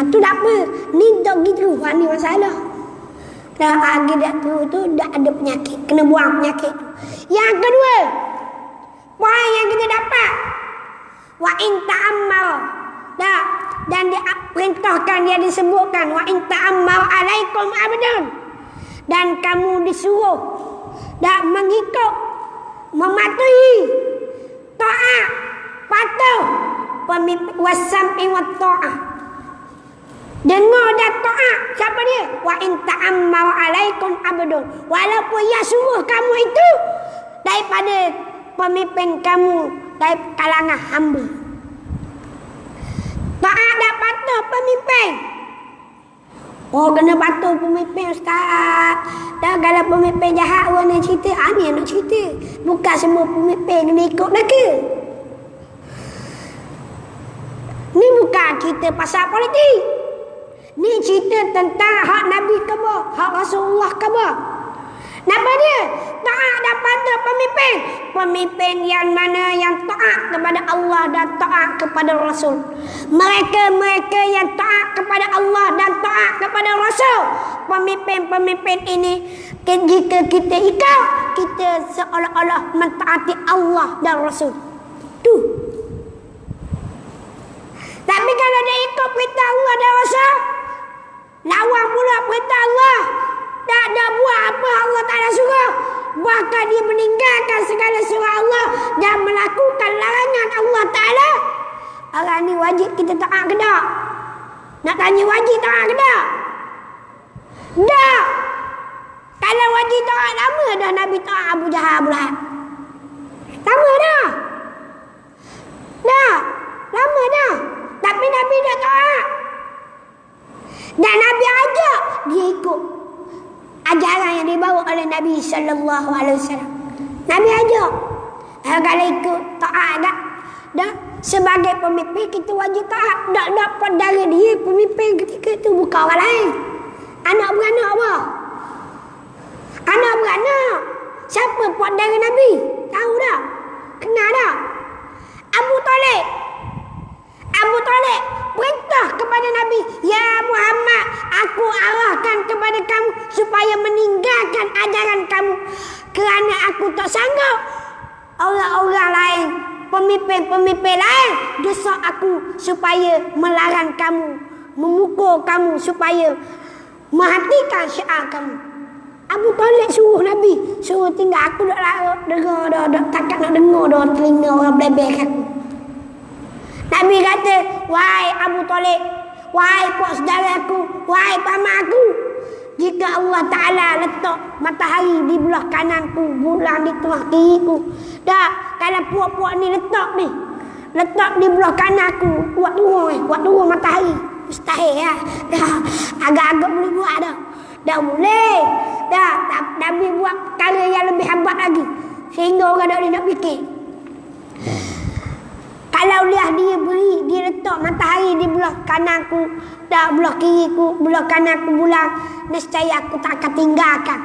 Tu tak apa. Ni tak gitu. Ni masalah. Dah lagi dah tu dah ada penyakit. Kena buang penyakit tu. Yang kedua, poin yang kita dapat. Wa in ta'ammal. Dah. Dan dia perintahkan, dia disebutkan wa in ta'ammal alaikum abdan. Dan kamu disuruh dan mengikut, mematuhi, taat, patuh pemimpin wasam'i wa ta'ah. Dengar dan taat. Siapa dia? Wa in ta'ammal alaikum abdan. Walaupun ia suruh kamu itu daripada pemimpin kamu, dari kalangan hamba. Taat dan patuh pemimpin. Kena patuh pemimpin ustaz. Dah kalau pemimpin jahat orang nak cerita, ni nak cerita. Bukan semua pemimpin kena ikut dah ke? Ni bukan cerita pasal politik. Ni cerita tentang hak Nabi khabar, hak Rasulullah khabar. Napa dia? Taat dan patuh pemimpin. Pemimpin yang mana yang taat kepada Allah dan taat kepada Rasul. Mereka-mereka yang taat kepada Allah dan taat kepada Rasul. Pemimpin-pemimpin ini, jika kita ikut, kita seolah-olah mentaati Allah dan Rasul. Tu. Tapi kalau dia ikut perintah Allah dan Rasul, lawan pula perintah Allah. Tak ada buat apa Allah Ta'ala suruh. Bahkan dia meninggalkan segala suruh Allah dan melakukan larangan Allah Ta'ala. Orang ni wajib kita taat ke tak? Nak tanya wajib taat ke tak? Tak. Kalau wajib taat, lama dah Nabi taat Abu Jahal Abu Lahab. Lama dah. Dah. Lama dah. Tapi Nabi dah taat. Dan Nabi ajak dia ikut ajaran yang dibawa oleh Nabi sallallahu alaihi wasallam. Nabi ajak. Kalau ikut taat dah sebagai pemimpin kita wajib taat. Tak dapat dari dia pemimpin ketika itu bukan orang lain. Anak beranak apa? Anak beranak. Siapa puak dari Nabi? Tahu dah? Kenal dah? Abu Talib. Abu Talib perintah kepada Nabi, ya Muhammad, aku arahkan kepada kamu supaya meninggalkan ajaran kamu, kerana aku tak sanggup orang-orang lain pemimpin-pemimpin lain desak aku supaya melarang kamu, memukul kamu, supaya menghentikan syiar kamu. Abu Talib suruh Nabi, suruh tinggal aku dengar takkan nak dengar dah telinga orang belebek aku. Nabi kata, wahai Abu Talib, wahai puak saudara aku, wahai paman aku, jika Allah Ta'ala letak matahari di belah kananku, bulan di tengah kiriku, dah kalau puak-puak ni letak di belah kananku, buat turun matahari, mustahil lah. Dah agak-agak boleh buat dah. Dah boleh. Dah Nabi buat perkara yang lebih hebat lagi, sehingga orang tak boleh nak fikir. Kalau dia letak matahari di belah kananku, dah belah kiriku, belah kananku bulan, nescaya aku tak akan tinggalkan.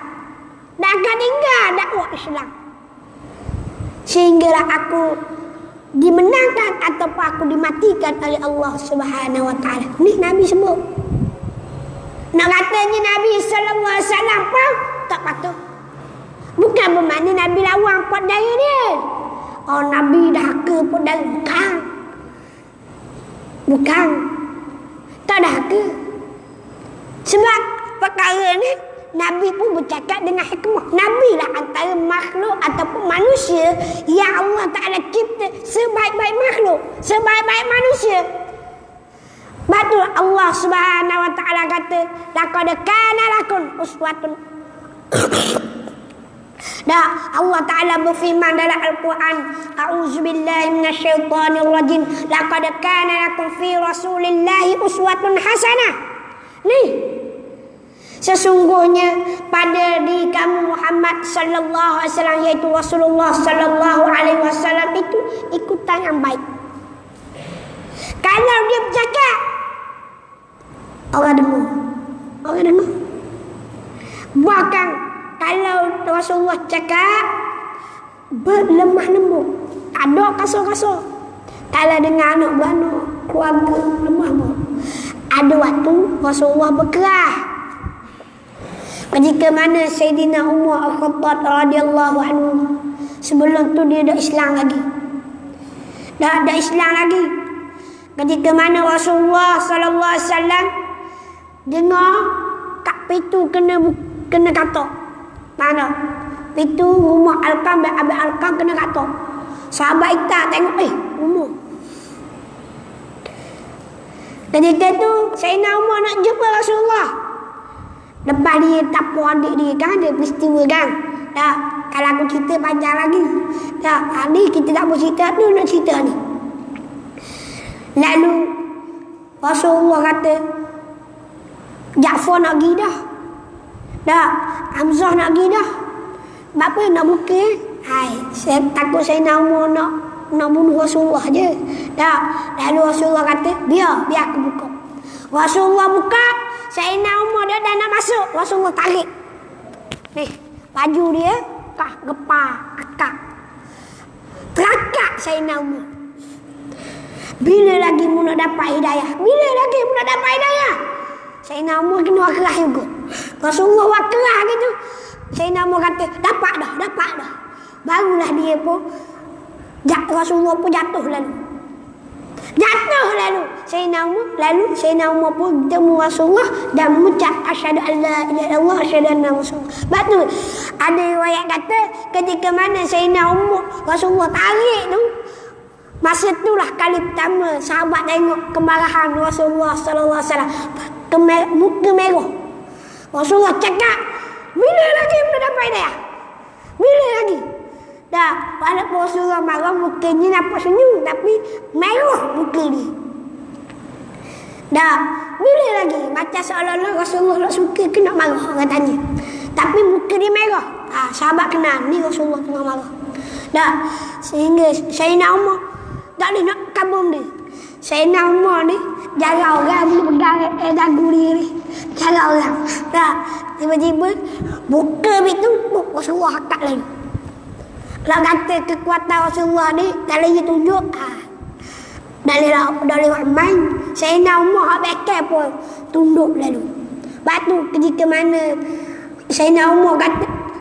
Tak akan tinggal dakwah Islam. Sehinggalah aku dimenangkan ataupun aku dimatikan oleh Allah Subhanahu Wa Taala. Ni Nabi sebut. Nak katanya Nabi sallallahu alaihi wasallam pun tak patut. Bukan bermakna Nabi lawan pot daya dia. Oh, Nabi dah ke pot daya. Bukan. Tak dah ke. Sebab perkara ni Nabi pun bercakap dengan hikmah. Nabi lah antara makhluk ataupun manusia yang Allah Ta'ala cipta sebaik-baik makhluk, sebaik-baik manusia. Betul Allah Subhanahu Wa Ta'ala kata, laqad kana lakum uswatun. Dah Allah Ta'ala berfirman dalam Al-Quran, a'udzubillahi minasyaitonir rajim, laqad kana lakum fi rasulillahi uswatun hasanah. Ni sesungguhnya pada diri kamu Muhammad sallallahu alaihi wasallam, iaitu Rasulullah sallallahu alaihi wasallam itu ikutan yang baik. Kalau dia bercakap, orang dengar. Bahkan kalau Rasulullah cakap berlemah lembut, tak ada kasar-kasar. Kalau dengar anak beranak, keluarga lemah lembut. Ada waktu Rasulullah berkerah. Ketika mana Sayyidina Umar Al-Khattab radhiyallahu anhu, sebelum tu dia dah Islam lagi. Dah Islam lagi. Ketika mana Rasulullah sallallahu alaihi wasallam dengar kat pintu kena katok. Mana? Pintu rumah Al-Qam, Abi Al-Qam kena katok. Sahabat kita tengok, rumah. Ketika tu Sayyidina Umar nak jumpa Rasulullah. Lepas dia tapu adik dia kan, ada peristiwa kan. Dah, kalau aku cerita panjang lagi. Dah, ni kita tak boleh cerita tu, nak cerita ni. Lalu Rasulullah kata, Ja'far nak pergi dah. Hamzah nak pergi dah. Apa nak buka? Saya takut Sayyidina Umar nak bunuh Rasulullah je. Lalu Rasulullah kata, biar aku buka. Rasulullah buka, Sayyidina Umar dia dah nak masuk. Rasulullah tarik baju dia, gepar akak. Terakak Sayyidina Umar. Bila lagi mu nak dapat hidayah? Sayyidina Umar kena kerah juga. Rasulullah buat kerah gitu. Sayyidina Umar kata, dapat dah. Barulah dia pun, Rasulullah pun jatuh lalu. Sayyidina Umar pun bertemu Rasulullah dan mengucap asyhadu an la ilaha illallah asyhadu anna Rasulullah. Betul. Ada riwayat kata ketika mana Sayyidina Umar Rasulullah tarik tu, masa itulah kali pertama sahabat tengok kemarahan Rasulullah sallallahu alaihi wasallam. Muka merah. Rasulullah cakap, bila lagi nak dapat hidayah? Bila lagi? Dah, walaupun Rasulullah marah, mukanya nampak senyum, tapi merah muka dia. Dah, bila lagi? Macam seolah-olah Rasulullah nak suka ke nak marah, orang tanya. Tapi muka dia merah. Sahabat kenal, ni Rasulullah tengah marah. Dah, sehingga Sayyidina Umar tak boleh nak kabung dia. Sayyidina Umar ni jaga orang boleh pegang dagu dia ni. Jaga orang. Dah, tiba-tiba buka itu Rasulullah akak lagi. Kalau kata kekuatan Rasulullah ni kalau dia tunjuk dari main Sayyidina Umar bakal pun tunduk lalu. Batu ketika mana Sayyidina Umar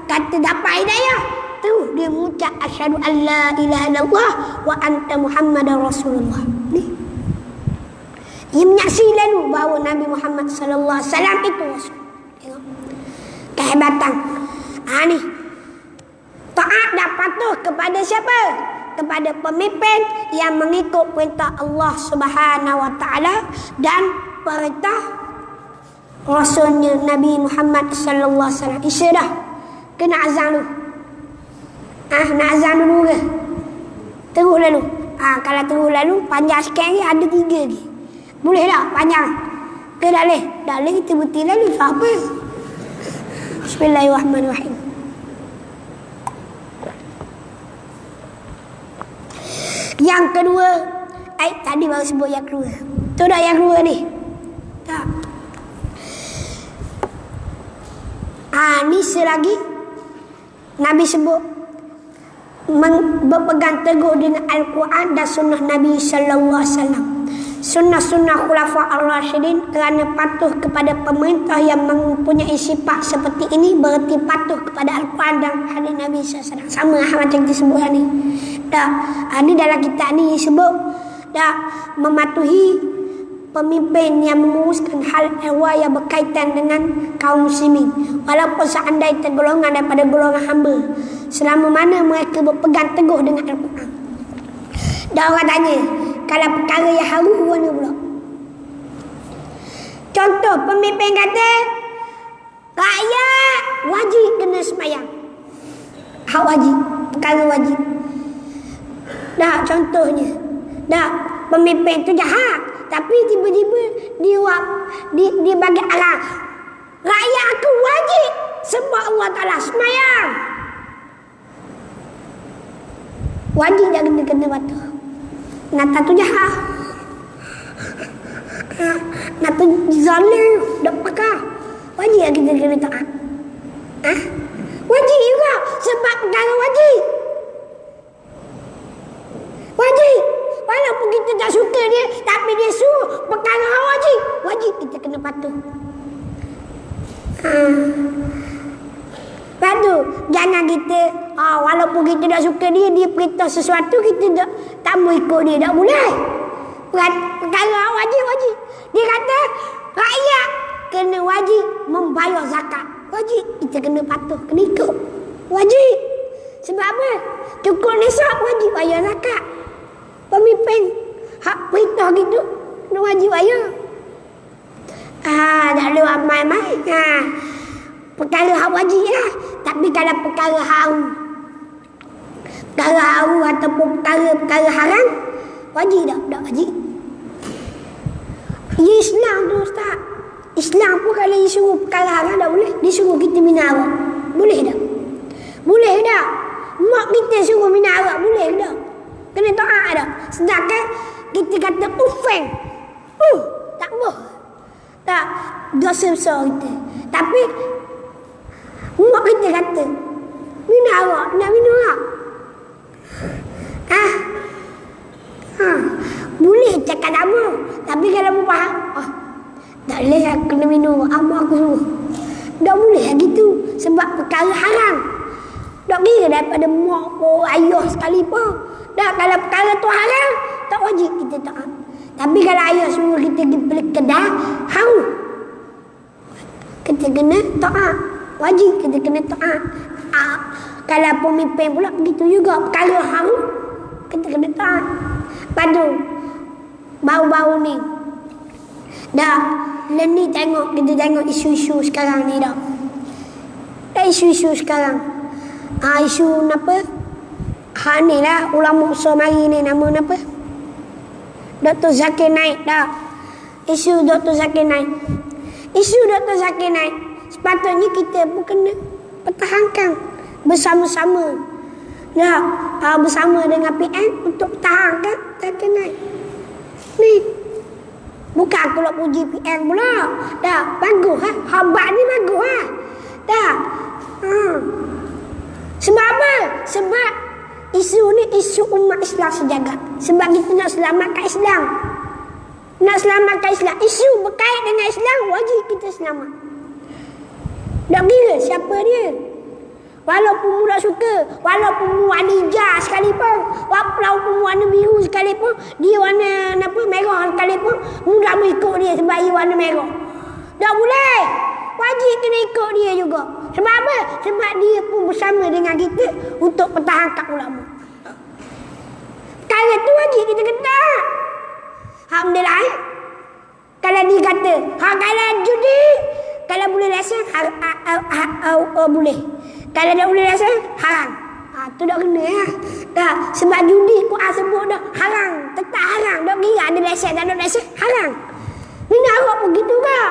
kata dapat hidayah, terus dia mengucap asyhadu an la ilaha illallah wa anta muhammadar rasulullah. Ni. Ia menyaksikan lalu bahawa Nabi Muhammad sallallahu alaihi wasallam itu rasul. Tengok. Kehebatan. Ni. Taat dan patuh kepada siapa? Kepada pemimpin yang mengikut perintah Allah Subhanahu wa taala dan perintah Rasulnya Nabi Muhammad sallallahu alaihi wasallam. Isya dah. Kena azan dulu. Nak azan dulu ke? Terus lalu. Kalau terus lalu panjang sikit lagi, ada 3 lagi. Boleh tak panjang? Ke dah boleh? Dah boleh kita berhenti lalu. Apa? Bismillahirrahmanirrahim. Yang kedua, tadi baru sebut yang kedua. Tu dah yang kedua ni. Tak. Ni selagi Nabi sebut berpegang teguh dengan Al-Quran dan sunnah Nabi sallallahu alaihi wasallam. Sunnah-sunnah khulafa ar-rasyidin, kerana patuh kepada pemerintah yang mempunyai sifat seperti ini berarti patuh kepada Al-Quran dan hadis Nabi sallallahu alaihi wasallam. Sama macam kita sebut ni. Dah, ni dalam kitab ni sebut dah mematuhi pemimpin yang menguruskan hal ehwal yang berkaitan dengan kaum muslimin, walaupun seandainya tergolongan daripada golongan hamba, selama mana mereka berpegang teguh dengan Al-Quran. Dan orang tanya, kalau perkara yang haram mana pula? Contoh, pemimpin kata rakyat wajib kena sembahyang. Hak wajib, perkara wajib. Dah, contohnya dah, pemimpin tu jahat, tapi tiba-tiba dia bagi arahan, rakyat aku wajib sebab Allah Ta'ala sembahyang. Wajib dah kena patuh. Nata tu jahat, nata zalim, dak pakar. Wajib dah kita kena taat. Wajib juga sebab perkara wajib. Wajib. Walaupun kita tak suka dia, tapi dia suruh perkara wajib. Wajib kita kena patuh. Patuh. Jangan kita, walaupun kita tak suka dia, dia perintah sesuatu, kita tak mau ikut dia. Tak boleh. Perkara wajib. Dia kata, rakyat kena wajib membayar zakat. Wajib. Kita kena patuh, kena ikut. Wajib. Sebab apa? Cukup nisab, wajib bayar zakat. Pemimpin hak perintah gitu kena wajib bayar. Tak boleh ramai-ramai. Perkara hak wajib lah. Tapi kalau perkara haram ataupun perkara haram, wajib tak? Tak wajib. Ya Islam tu Ustaz. Islam pun kalau dia suruh perkara haram tak boleh. Dia suruh kita minum arak. Boleh tak? Boleh tak? Mak kita suruh minum arak, boleh tak? Kena taat dah. Sedangkan kita kata ufeng. Tak boleh. Tak. Dosa besar kita. Tapi mak kita kata minum arak. Nak minum arak. Boleh cakap nama. Tapi kalau mu faham, tak boleh aku kena minum. Mak aku suruh. Tak boleh gitu. Sebab perkara haram. Tak kira daripada mak pun, ayah sekali pun. Dah, kalau perkara tu haram, tak wajib kita taat. Tapi kalau ayah suruh kita pergi beli kedai, haram. Kita kena taat. Wajib kita kena taat. Kalau pemimpin pula begitu juga. Perkara haram, kita kena taat. Padu, bau-bau ni. Dah, ni tengok, kita tengok isu-isu sekarang ni dah. Dah isu-isu sekarang. Isu apa? Ni lah ulama besar mari ni, nama apa? Dr. Zakir Naik dah. Isu Dr. Zakir Naik. Isu Dr. Zakir Naik sepatutnya kita pun kena pertahankan bersama-sama. Dah, bersama dengan PM untuk pertahankan Zakir Naik. Ni bukan aku nak puji PM pula. Dah, bagus ha. Habat ni bagus ha. Dah. Sebab apa? Sebab isu ni isu umat Islam sejagat. Sebab kita nak selamatkan Islam. Nak selamatkan Islam. Isu berkait dengan Islam, wajib kita selamat. Tak kira siapa dia. Walaupun mu tak suka, walaupun mu warna hijau sekalipun, walaupun mu warna biru sekalipun, dia warna merah sekalipun, mu tak mau ikut dia sebab dia warna merah. Tak boleh. Wajib kena ikut dia juga. Sebab apa? Sebab dia pun bersama dengan kita untuk pertahankan ulama. Perkara tu wajib kita kena. Alhamdulillah. Kalau dia kata, kalau judi, kalau boleh rasa, boleh. Kalau tak boleh rasa, haram. Tu tak kena ya. Tak. Sebab judi Quran sebut dah haram. Tetap haram. Tak kira ada rasa, tak ada rasa, haram. Bina Arab pun gitu ke?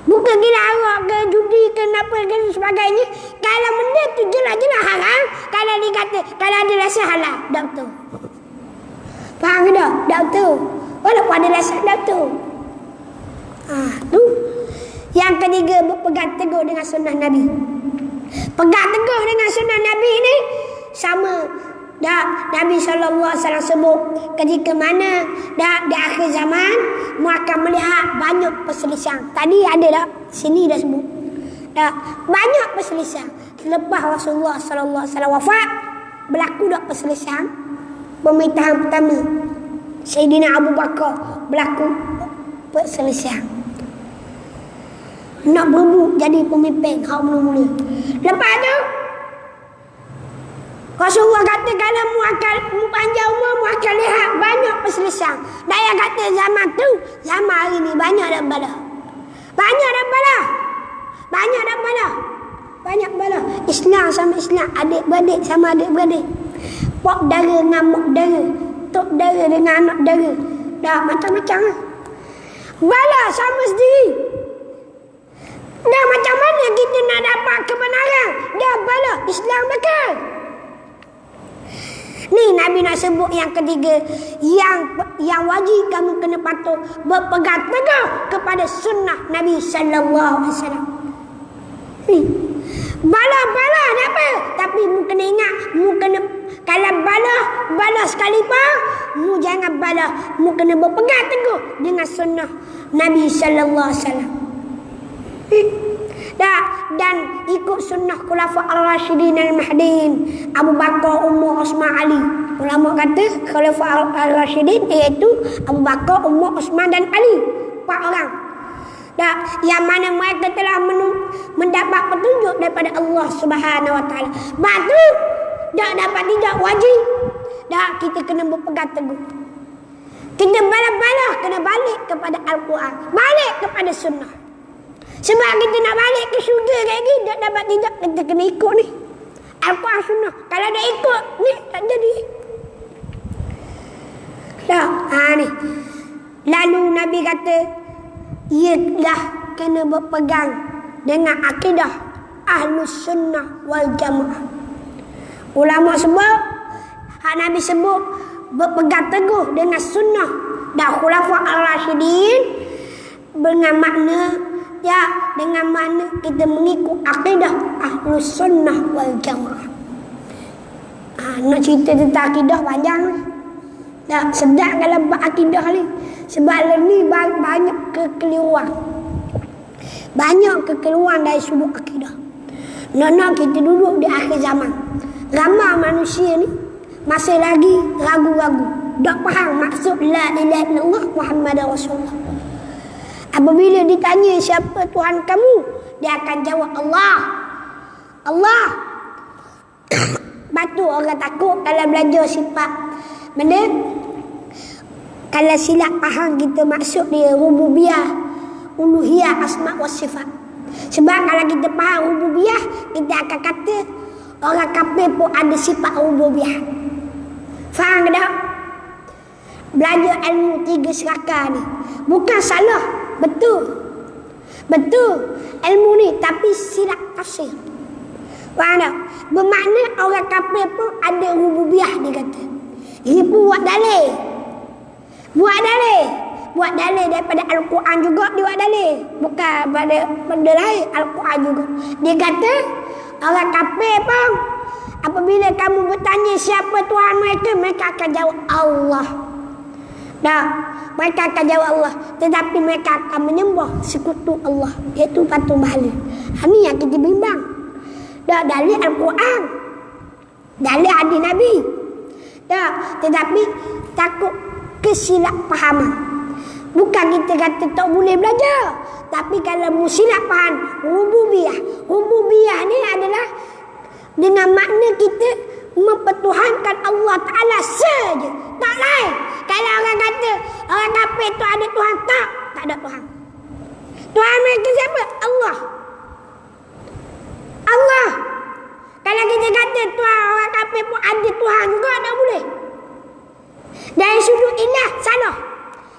Bukan kira Arab ke judi ke apa ke sebagainya. Kalau benda tu jelas-jelas haram. Kalau dia kata, kalau ada rasa halal. Tak betul. Faham ke tak? Tak betul. Walaupun ada rasa, tak betul. Tu. Yang ketiga, berpegang teguh dengan sunnah Nabi. Pegang teguh dengan sunnah Nabi ni sama dah Nabi SAW sebut ketika mana dah di akhir zaman mu akan melihat banyak perselisihan. Tadi ada dah sini dah sebut. Dah banyak perselisihan. Selepas Rasulullah SAW wafat berlaku dah perselisihan. Pemerintahan pertama Sayyidina Abu Bakar berlaku perselisihan. Nak berebut jadi pemimpin hak mula-mula. Lepas tu Rasulullah kata kalau mu panjang umur mu akan lihat banyak perselisihan. Dia kata zaman tu, zaman hari ni banyak dak bala. Banyak dak bala. Banyak dak bala. Banyak bala. Islam sama Islam, adik-beradik sama adik-beradik. Pak dara dengan mak dara, tok dara dengan anak dara. Dah macam-macam lah. Bala sama sendiri. Dah macam mana kita nak dapat kebenaran? Dah bala Islam bakal. Ni Nabi nak sebut yang ketiga, yang wajib kamu kena patuh berpegang teguh kepada sunnah Nabi sallallahu alaihi wasallam. Bala apa? Tapi mu kena ingat, mu kena kalau bala sekalipun, mu jangan bala, mu kena berpegang teguh dengan sunnah Nabi sallallahu alaihi wasallam. Dan ikut sunnah Khulafa Ar-Rasyidin Al-Mahdiin, Abu Bakar, Umar, Osman, Ali. Ulama kata Khulafa Ar-Rasyidin iaitu Abu Bakar, Umar, Osman dan Ali. 4 orang. Yang mana mereka telah mendapat petunjuk daripada Allah Subhanahu Wa Taala. Batu tak dapat tidak wajib. Kita kena berpegang teguh. Kita bala-bala kena balik kepada Al-Quran, balik kepada sunnah. Sebab kita nak balik ke syurga kayak gini, tak dapat tidak, kita kena ikut ni Al-Quran sunnah. Kalau dah ikut ni tak jadi. Ni. Lalu Nabi kata, ialah kena berpegang dengan akidah Ahlus Sunnah wal Jamaah. Ulama sebut, Nabi sebut berpegang teguh dengan sunnah dan Khulafa Ar-Rasyidin dengan makna kita mengikut akidah Ahlus Sunnah wal Jamaah. Nak cerita tentang akidah panjang ni. Tak sedap kalau buat akidah ni. Sebab ni banyak kekeliruan. Banyak kekeliruan dari sudut akidah. Nak kita duduk di akhir zaman. Ramai manusia ni masih lagi ragu-ragu. Tak faham maksud la ilaha illallah Muhammadar Rasulullah. Apabila ditanya siapa Tuhan kamu, dia akan jawab Allah. Allah. Batu orang takut kalau belajar sifat benda. Kalau silap faham kita maksud dia rububiyah, uluhiyah, asma' wa sifat. Sebab kalau kita faham rububiyah, kita akan kata orang kafir pun ada sifat rububiyah. Faham ke tak? Belajar ilmu 3 serakah ni bukan salah, betul ilmu ni, tapi silap tafsir. Faham tak? Bermakna orang kafir pun ada rububiyah, dia kata. Dia pun buat dalil daripada Al-Quran juga dia buat dalil. Bukan pada benda lain, Al-Quran juga. Dia kata orang kafir pun apabila kamu bertanya siapa Tuhan mereka, mereka akan jawab Allah. Mereka akan jawab Allah, tetapi mereka akan menyembah sekutu Allah, iaitu patung bahala. Ini yang kita bimbang. Dah dalil Al-Quran, dalil hadis Nabi. Dah, tetapi takut kesilap fahaman. Bukan kita kata tak boleh belajar, tapi kalau musilap faham rububiyah. Rububiyah ni adalah dengan makna kita mempertuhankan Allah Ta'ala saja, tak lain. Kalau orang kata orang kafir tu ada Tuhan, tak ada Tuhan. Tuhan mereka siapa? Allah. Allah. Kalau kita kata Tuhan orang kafir pun ada Tuhan juga, tak boleh. Dari sudut ilah salah.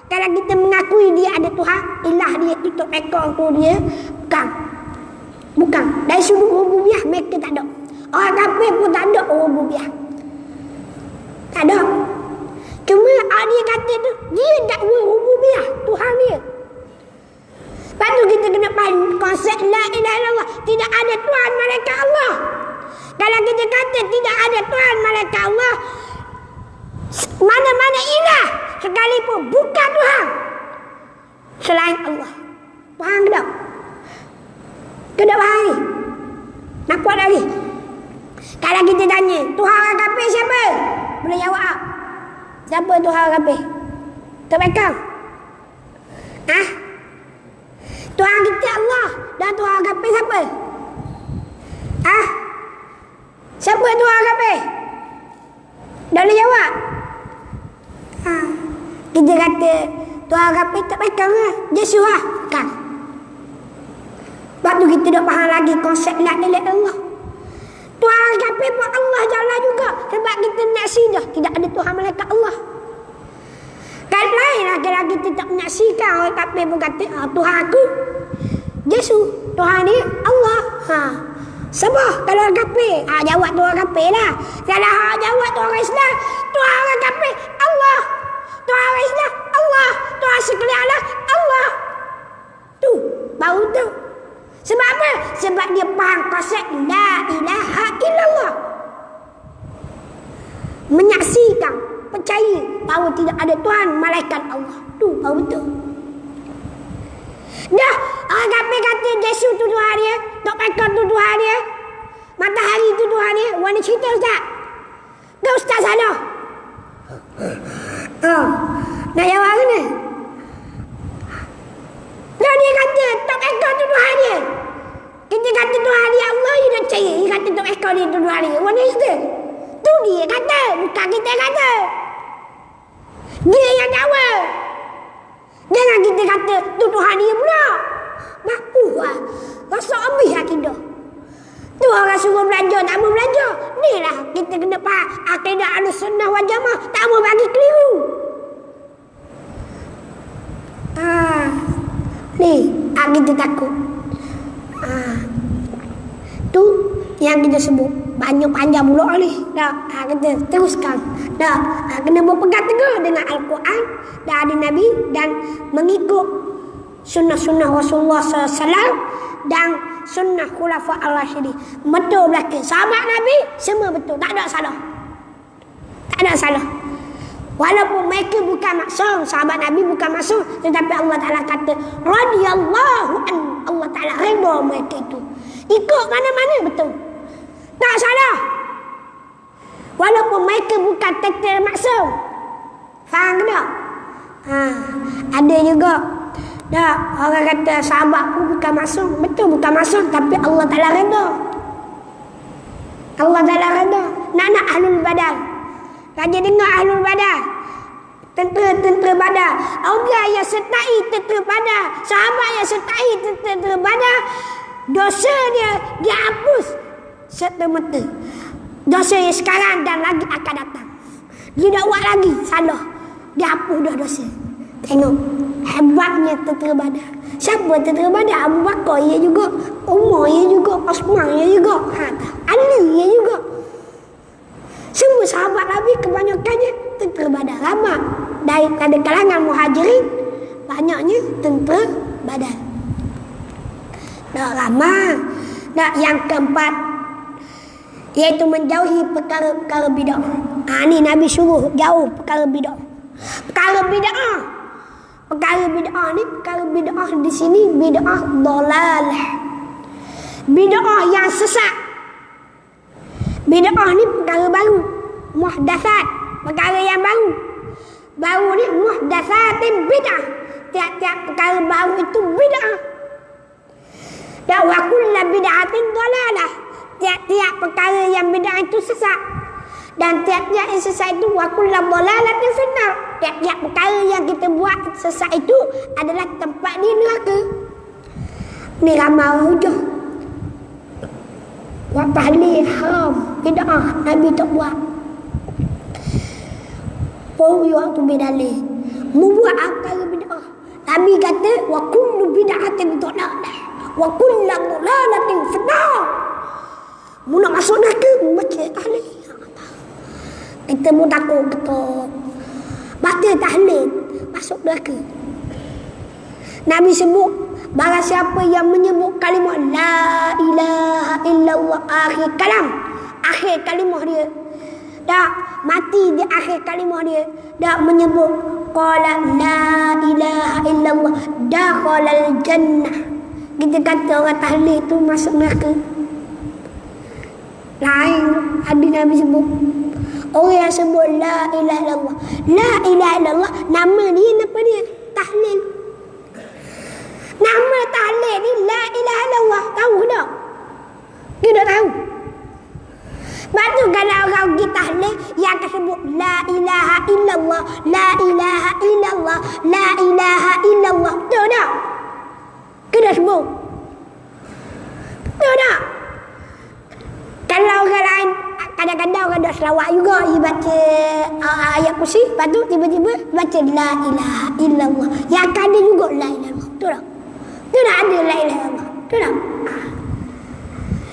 Kalau kita mengakui dia ada Tuhan, ilah dia tutup ekor tu dia, bukan. Dari sudut rububiyah mereka tak ada. Orang kafir pun tak ada rububiyah. Tak ada. Cuma dia kata tu, dia dakwa rububiyah Tuhan dia. Lepas tu kita kena faham konsep la ilaha illallah. Tidak ada Tuhan malaikat Allah. Kalau kita kata tidak ada Tuhan malaikat Allah, mana-mana ilah sekalipun bukan Tuhan selain Allah. Faham ke tak? Kena faham ni. Nak kuat lagi. Kalau kita tanya Tuhan orang kafir siapa? Boleh jawab tak? Siapa Tuhan orang kafir? Terbekam? Tuhan kita Allah. Dan Tuhan orang kafir siapa? Siapa Tuhan orang kafir? Dah boleh jawab? Kita kata Tuhan kafir tak bekam lah, Yesus lah. Kan? Sebab tu kita tak faham lagi konsep la ilaha illallah. Tuhan kafir pun Allah Jalla juga. Sebab kita menyaksikan tidak ada Tuhan malaikat Allah. Kan lain lah kalau kita tak menyaksikan orang kafir pun kata Tuhan aku Yesus, Tuhan ni Allah. Sebab kalau orang kafir jawab tu orang kafir lah. Kalau jawab tu orang Islam, Tuhan orang kafir Allah, Tuhan orang Islam Allah, Tuhan sekalian Allah Allah. Tu baru tu. Sebab apa? Sebab dia faham konsep la ilaha illallah. Menyaksikan, percaya bahawa tidak ada Tuhan malaikat Allah. Tu baru betul. Dah, orang kafir kata Yesus tu Tuhan dia, Tok Pekor tu Tuhan dia, matahari tu Tuhan dia. Warna cerita Ustaz? Ke Ustaz salah? Nak jawab ke ni? Dah dia kata Tok Pekor tu Tuhan dia. Kita kata Tuhan dia Allah, dia dah percaya. Dia kata Tok Pekor dia tu Tuhan dia. Warna cerita? Tu dia kata, bukan kita kata. Dia yang jawab. Jangan kita kata tu Tuhan dia pula. Mampu lah. Rasa habis lah kita. Tu orang suruh belajar, tak mau belajar. Ni lah kita kena faham akidah Ahlussunnah wal Jamaah. Tak mau bagi keliru. Ni kita takut. Tu yang kita sebut banyak panjang pula ni. Dah, kita teruskan. Dah, kena berpegang teguh dengan Al-Quran dan hadis Nabi dan mengikut sunnah-sunnah Rasulullah SAW dan sunnah Khulafa Ar-Rasyidin. Betul belaka. Sahabat Nabi semua betul, tak ada salah. Tak ada salah. Walaupun mereka bukan maksum, sahabat Nabi bukan maksum, tetapi Allah Ta'ala kata radhiyallahu an, Allah Ta'ala redha mereka itu. Ikut mana-mana betul. Tak salah. Walaupun mereka bukan total maksum. Faham tak? Ada juga. Dah, orang kata sahabat pun bukan maksum. Betul bukan maksum, tapi Allah Ta'ala redha. Allah Ta'ala redha. Nak ahlul badar. Raja dengar ahlul badar. Tentera badar. Orang yang sertai tentera badar, sahabat yang sertai tentera badar, dosa dia dihapus serta-merta. Dosa yang sekarang dan lagi akan datang. Dia tak buat lagi salah. Dia hapus dah dosa. Tengok hebatnya tentera badar. Siapa tentera badar? Abu Bakar ya juga, Umar ya juga, Osman ya juga, Ali ya juga. Semua sahabat Nabi kebanyakannya tentera badar. Ramai daripada kalangan muhajirin, banyaknya tentera badar. Tak ramai. Tak, yang keempat iaitu menjauhi perkara-perkara bid'ah. Ni Nabi suruh jauh perkara bid'ah. Perkara bid'ah. Perkara bid'ah ni, perkara bid'ah di sini bid'ah dalalah. Bid'ah yang sesat. Bid'ah ni perkara baru. Muhdatsat, perkara yang baru. Baru ni muhdatsatin bid'ah. Tiap-tiap perkara baru itu bid'ah. Dan wa kullu bid'atin dhalalah. Tiap-tiap perkara yang bid'ah itu sesat. Dan tiap-tiap yang sesat itu wa kullu dhalalatin finnar. Tiap-tiap perkara yang kita buat sesat itu adalah tempat di neraka. Ni ramai orang hujah. Wa tahlil haram, bid'ah, Nabi tak buat. Pori waktu bidalih membuat perkara bid'ah. Nabi kata wa kullu bid'atin dhalalah wa kullu dhalalatin finnar. Mu nak masuk neraka baca tahlil. Kita pun takut ketuk. Baca tahlil masuk neraka. Nabi sebut barang siapa yang menyebut kalimah la ilaha illallah akhir kalam, akhir kalimah dia, dah mati di akhir kalimah dia, dah menyebut qala la ilaha illallah dakhalal jannah. Kita kata orang tahlil tu masuk neraka. Lain hadis Nabi sebut orang yang sebut la ilaha illallah, la ilaha illallah, nama dia apa dia? Tahlil. Nama tahlil ni la ilaha illallah. Tahu tak? Dia tak tahu. Lepas tu kalau orang pergi tahlil, yang akan sebut la ilaha illallah, la ilaha illallah, la ilaha illallah. Betul tak? Kena sebut. Betul tak? Kalau orang lain, kadang-kadang orang dah selawat juga, dia baca ayat kursi, lepas tu tiba-tiba baca la ilaha illallah. Yang akan ada juga la ilaha illallah. Betul tak? Betul tak ada la ilaha illallah? Betul tak?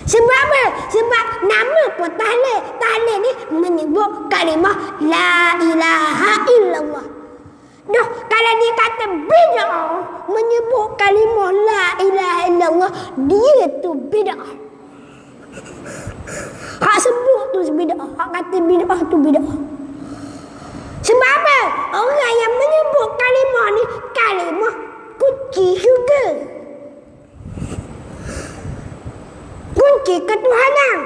Sebab apa? Sebab nama pun tahlil. Tahlil ni menyebut kalimah la ilaha illallah. Dah, kalau dia kata bid'ah, menyebut kalimah la ilaha illallah, dia tu bid'ah. Hak sebut tu bid'ah, hak kata bid'ah tu bid'ah. Sebab apa? Orang yang menyebut kalimah ni kalimah kunci syurga, kunci ketuhanan.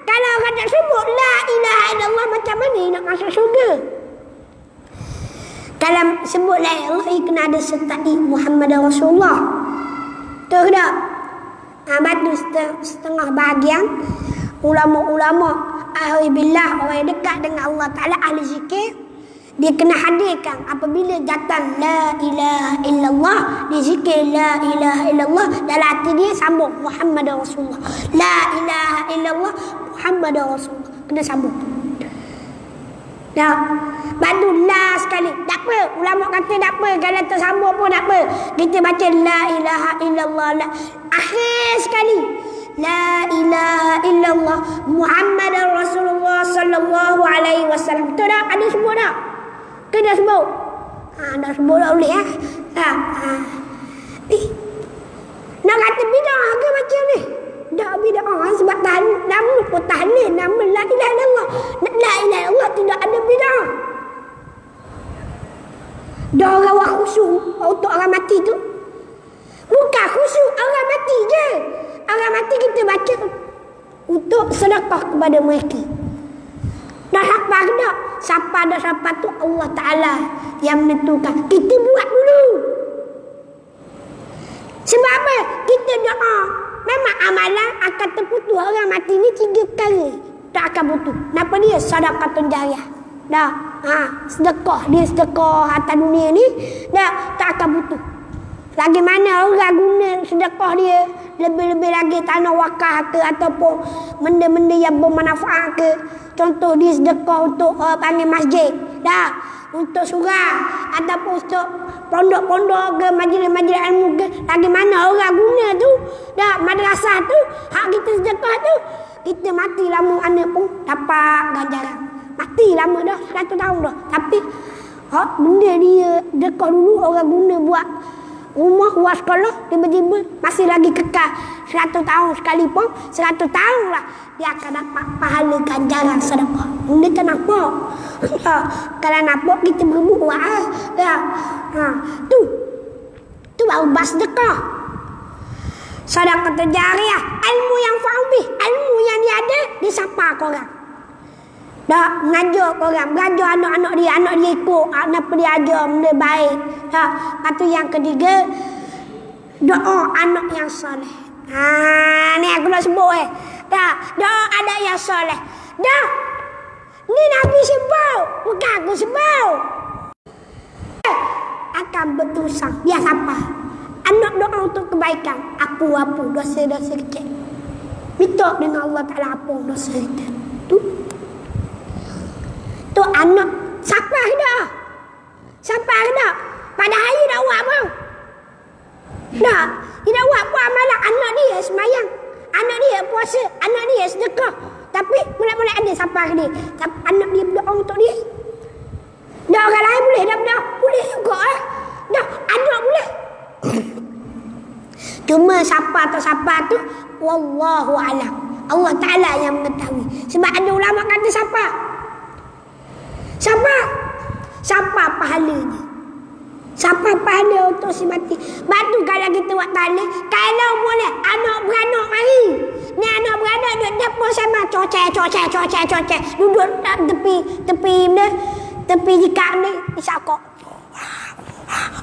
Kalau orang tak sebut la ilaha illallah, macam mana nak masuk syurga? Kalau sebut la ilaha illallah, kena ada sertai Muhammad Rasulullah. Betul tak? Batu setengah bahagian ulama-ulama ahli billah, orang yang dekat dengan Allah Ta'ala, ahli zikir, dia kena hadirkan apabila datang la ilaha illallah, dia zikir la ilaha illallah, dalam hati dia sambung Muhammad Rasulullah. La ilaha illallah Muhammad Rasulullah, kena sambung. Dah, bantu la sekali. Tak apa, ulama kata tak apa, kalau tersambung pun tak apa. Kita baca la ilaha illallah, la. Akhir sekali, la ilaha illallah Muhammad Rasulullah sallallahu alaihi wasallam. Betul tak? Ada sebut tak? Kena sebut. Dah sebut tak boleh nak kata bid'ah ke macam ni? Tak bid'ah sebab nama pun tahlil, nama la ilaha illallah. La ilaha illallah tidak ada bid'ah. Dah orang khusyuk untuk orang mati tu. Bukan khusyuk orang mati je. Orang mati kita baca untuk sedekah kepada mereka. Dah siapa tak? Siapa dah siapa tu Allah Ta'ala yang menentukan. Kita buat dulu. Sebab apa? Kita doa. Memang amalan akan terputus. Orang mati ni 3 perkara tak akan putus. Kenapa dia? Sedekatun jariyah. Dah. Sedekah. Dia sedekah atas dunia ni. Dah. Tak akan putus. Lagi mana orang guna sedekah dia, lebih-lebih lagi tanah wakaf ke, ataupun benda-benda yang bermanfaat ke. Contoh dia sedekah untuk panggil masjid. Dah. Untuk surah. Ataupun untuk pondok-pondok ke, majlis-majlis ilmu ke. Lagi mana orang guna tu. Dah. Madrasah tu. Hak kita sedekah tu. Kita mati lama anak pun dapat ganjaran. Mati lama dah. 100 tahun dah. Tapi benda dia sedekah dulu orang guna buat rumah, buat sekolah, tiba-tiba masih lagi kekal 100 tahun sekalipun, 100 tahun lah dia akan dapat pahala ganjaran sedekah. Dia tak nampak. Kalau nampak kita berbuat tu baru bahas sedekah. Sedekah jariyah, ilmu yang faham, ilmu yang dia ada dia siapa korang? Dah mengajar korang, belajar anak-anak dia ikut apa dia ajar benda baik. Dah, lepas tu yang ketiga, doa anak yang soleh. Ni aku nak sebut Dah, doa anak yang soleh. Dah, ni Nabi sebut, bukan aku sebut. Akan bertusang. Dia siapa? Anak doa untuk kebaikan. Apa-apa dosa-dosa kecil. Minta dengan Allah Ta'ala apa dosa kita. Tu anak. Siapa dah? Siapa dah? Pada hari dah buat apa? Dah. Dia buat apa amalan. Anak dia semayang. Anak dia puasa. Anak dia sedekah. Tapi mulai-mulai ada siapa dia. Anak dia berdoa untuk dia. Dah orang lain boleh dah berdoa. Boleh juga Dah anak boleh. Cuma siapa atau siapa tu wallahu alam. Allah Ta'ala yang mengetahui. Sebab ada ulama kata siapa? Siapa pahalanya? Siapa pahala untuk si mati? Batu kalau kita buat tali, kalau boleh anak beranak mari. Ni anak beranak duduk dapur sama cocek. Duduk tepi jikak ni isakok.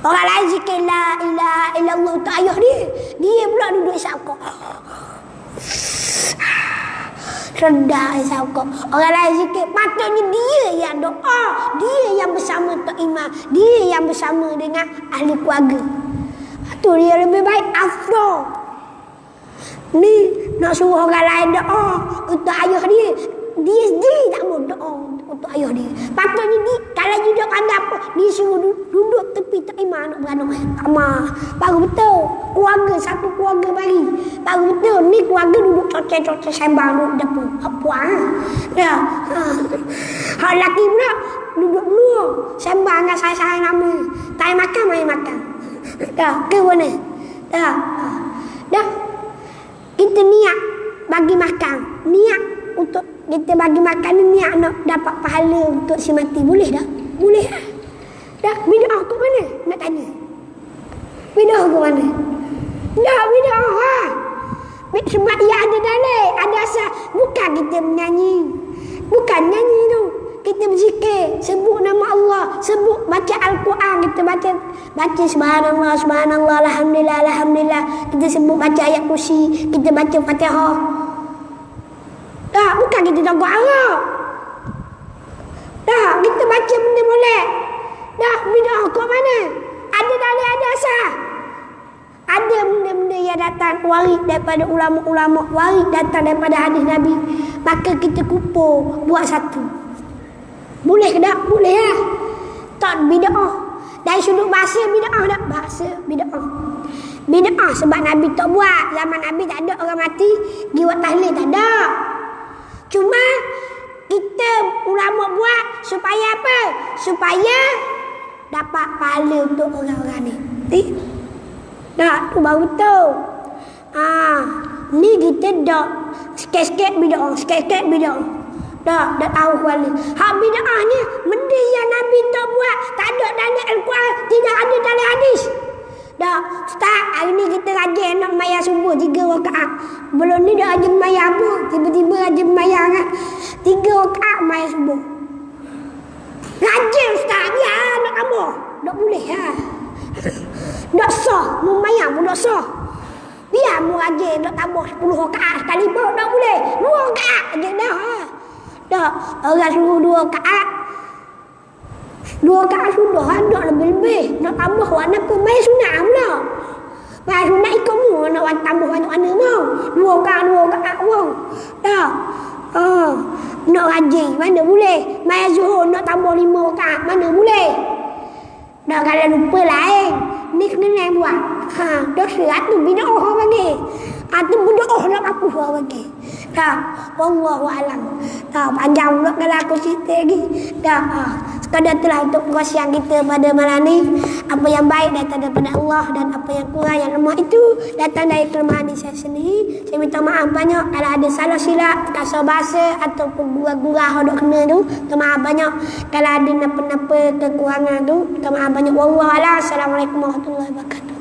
Orang lain zikir la ilaha illallah tu ayah dia pula duduk isakok. Rendah isakok. Orang lain zikir, patutnya dia yang doa, dia yang bersama Tok Imam, dia yang bersama dengan ahli keluarga. Tu dia lebih baik afdal. Ni nak suruh orang lain doa untuk ayah dia sendiri tak mau doa untuk ayah dia. Patutnya dia kalau duduk kandang apa, dia suruh duduk tepi Tok Imam nak beranak. Amah baru betul. Keluarga satu keluarga bagi. Baru betul ni keluarga duduk cocek sembang duduk dapur. Apa dah. Hak lelaki pula duduk dulu sembang dengan saya nama. Tak makan mai makan. Dah ke mana? Dah. Kita niat bagi makan. Niat untuk kita bagi makan ni niat nak dapat pahala untuk si mati. Boleh dah? Boleh dah. Dah, bid'ah ke mana? Nak tanya. Bid'ah ke mana? Dah, bid'ah. Sebab ia ada dalil, ada asal. Bukan kita menyanyi. Bukan nyanyi tu. Kita berzikir, sebut nama Allah, sebut baca Al-Quran, kita baca subhanallah, alhamdulillah. Kita sebut baca ayat kursi, kita baca Fatihah. Dah, bukan kita togok Arab. Dah, kita baca benda molek. Dah, bid'ah kau mana? Ada dalil, ada asal. Ada benda-benda yang datang waris daripada ulama-ulama, waris datang daripada hadis Nabi. Maka kita kumpul buat satu. Boleh ke tak? Boleh lah. Tak bid'ah. Dari sudut bahasa bid'ah tak? Bahasa bid'ah. Bid'ah sebab Nabi tak buat. Zaman Nabi tak ada orang mati pergi buat tahlil, tak ada. Cuma kita ulama buat supaya apa? Supaya dapat pahala untuk orang-orang ni. Tak, tu baru betul. Ni kita dah sikit-sikit bid'ah. Dah tahu kuali. Hak bid'ah ni benda yang Nabi tak buat, tak ada dalam Al-Quran, tidak ada dalam hadis. Dah, Ustaz, hari ni kita rajin nak maya subuh 3 rakaat. Belum ni dah rajin maya apa? Tiba-tiba rajin maya kan 3 rakaat maya subuh. Rajin Ustaz, biar nak tambah. Tak boleh lah. Tak sah, mau maya pun tak sah. Biar mau rajin nak tambah 10 rakaat sekali pun tak boleh. 2 rakaat je dah. Dah, orang suruh 2 rakaat. 2 rakaat sudah ada lebih-lebih. Nak tambah warna pun main sunat pula. Main sunat ikut mu nak tambah warna mau. 2 rakaat pun. Dah. Nak rajin mana boleh. Main zuhur nak tambah 5 rakaat mana boleh. Dah kalau lupa lain. Ni kena buat. Dah serat tu bid'ah orang panggil. Tu berdoa nak apa orang panggil. Dah. Wallahu alam. Dah panjang pula kalau aku cerita lagi. Dah. Sekadar itulah untuk perkongsian kita pada malam ni. Apa yang baik datang daripada Allah dan apa yang kurang yang lemah itu datang dari kelemahan diri saya sendiri. Saya minta maaf banyak kalau ada salah silap, kasar bahasa ataupun gurau-gurau dok kena tu. Minta maaf banyak kalau ada napa-napa kekurangan tu. Minta maaf banyak. Wallahu a'lam. Assalamualaikum warahmatullahi wabarakatuh.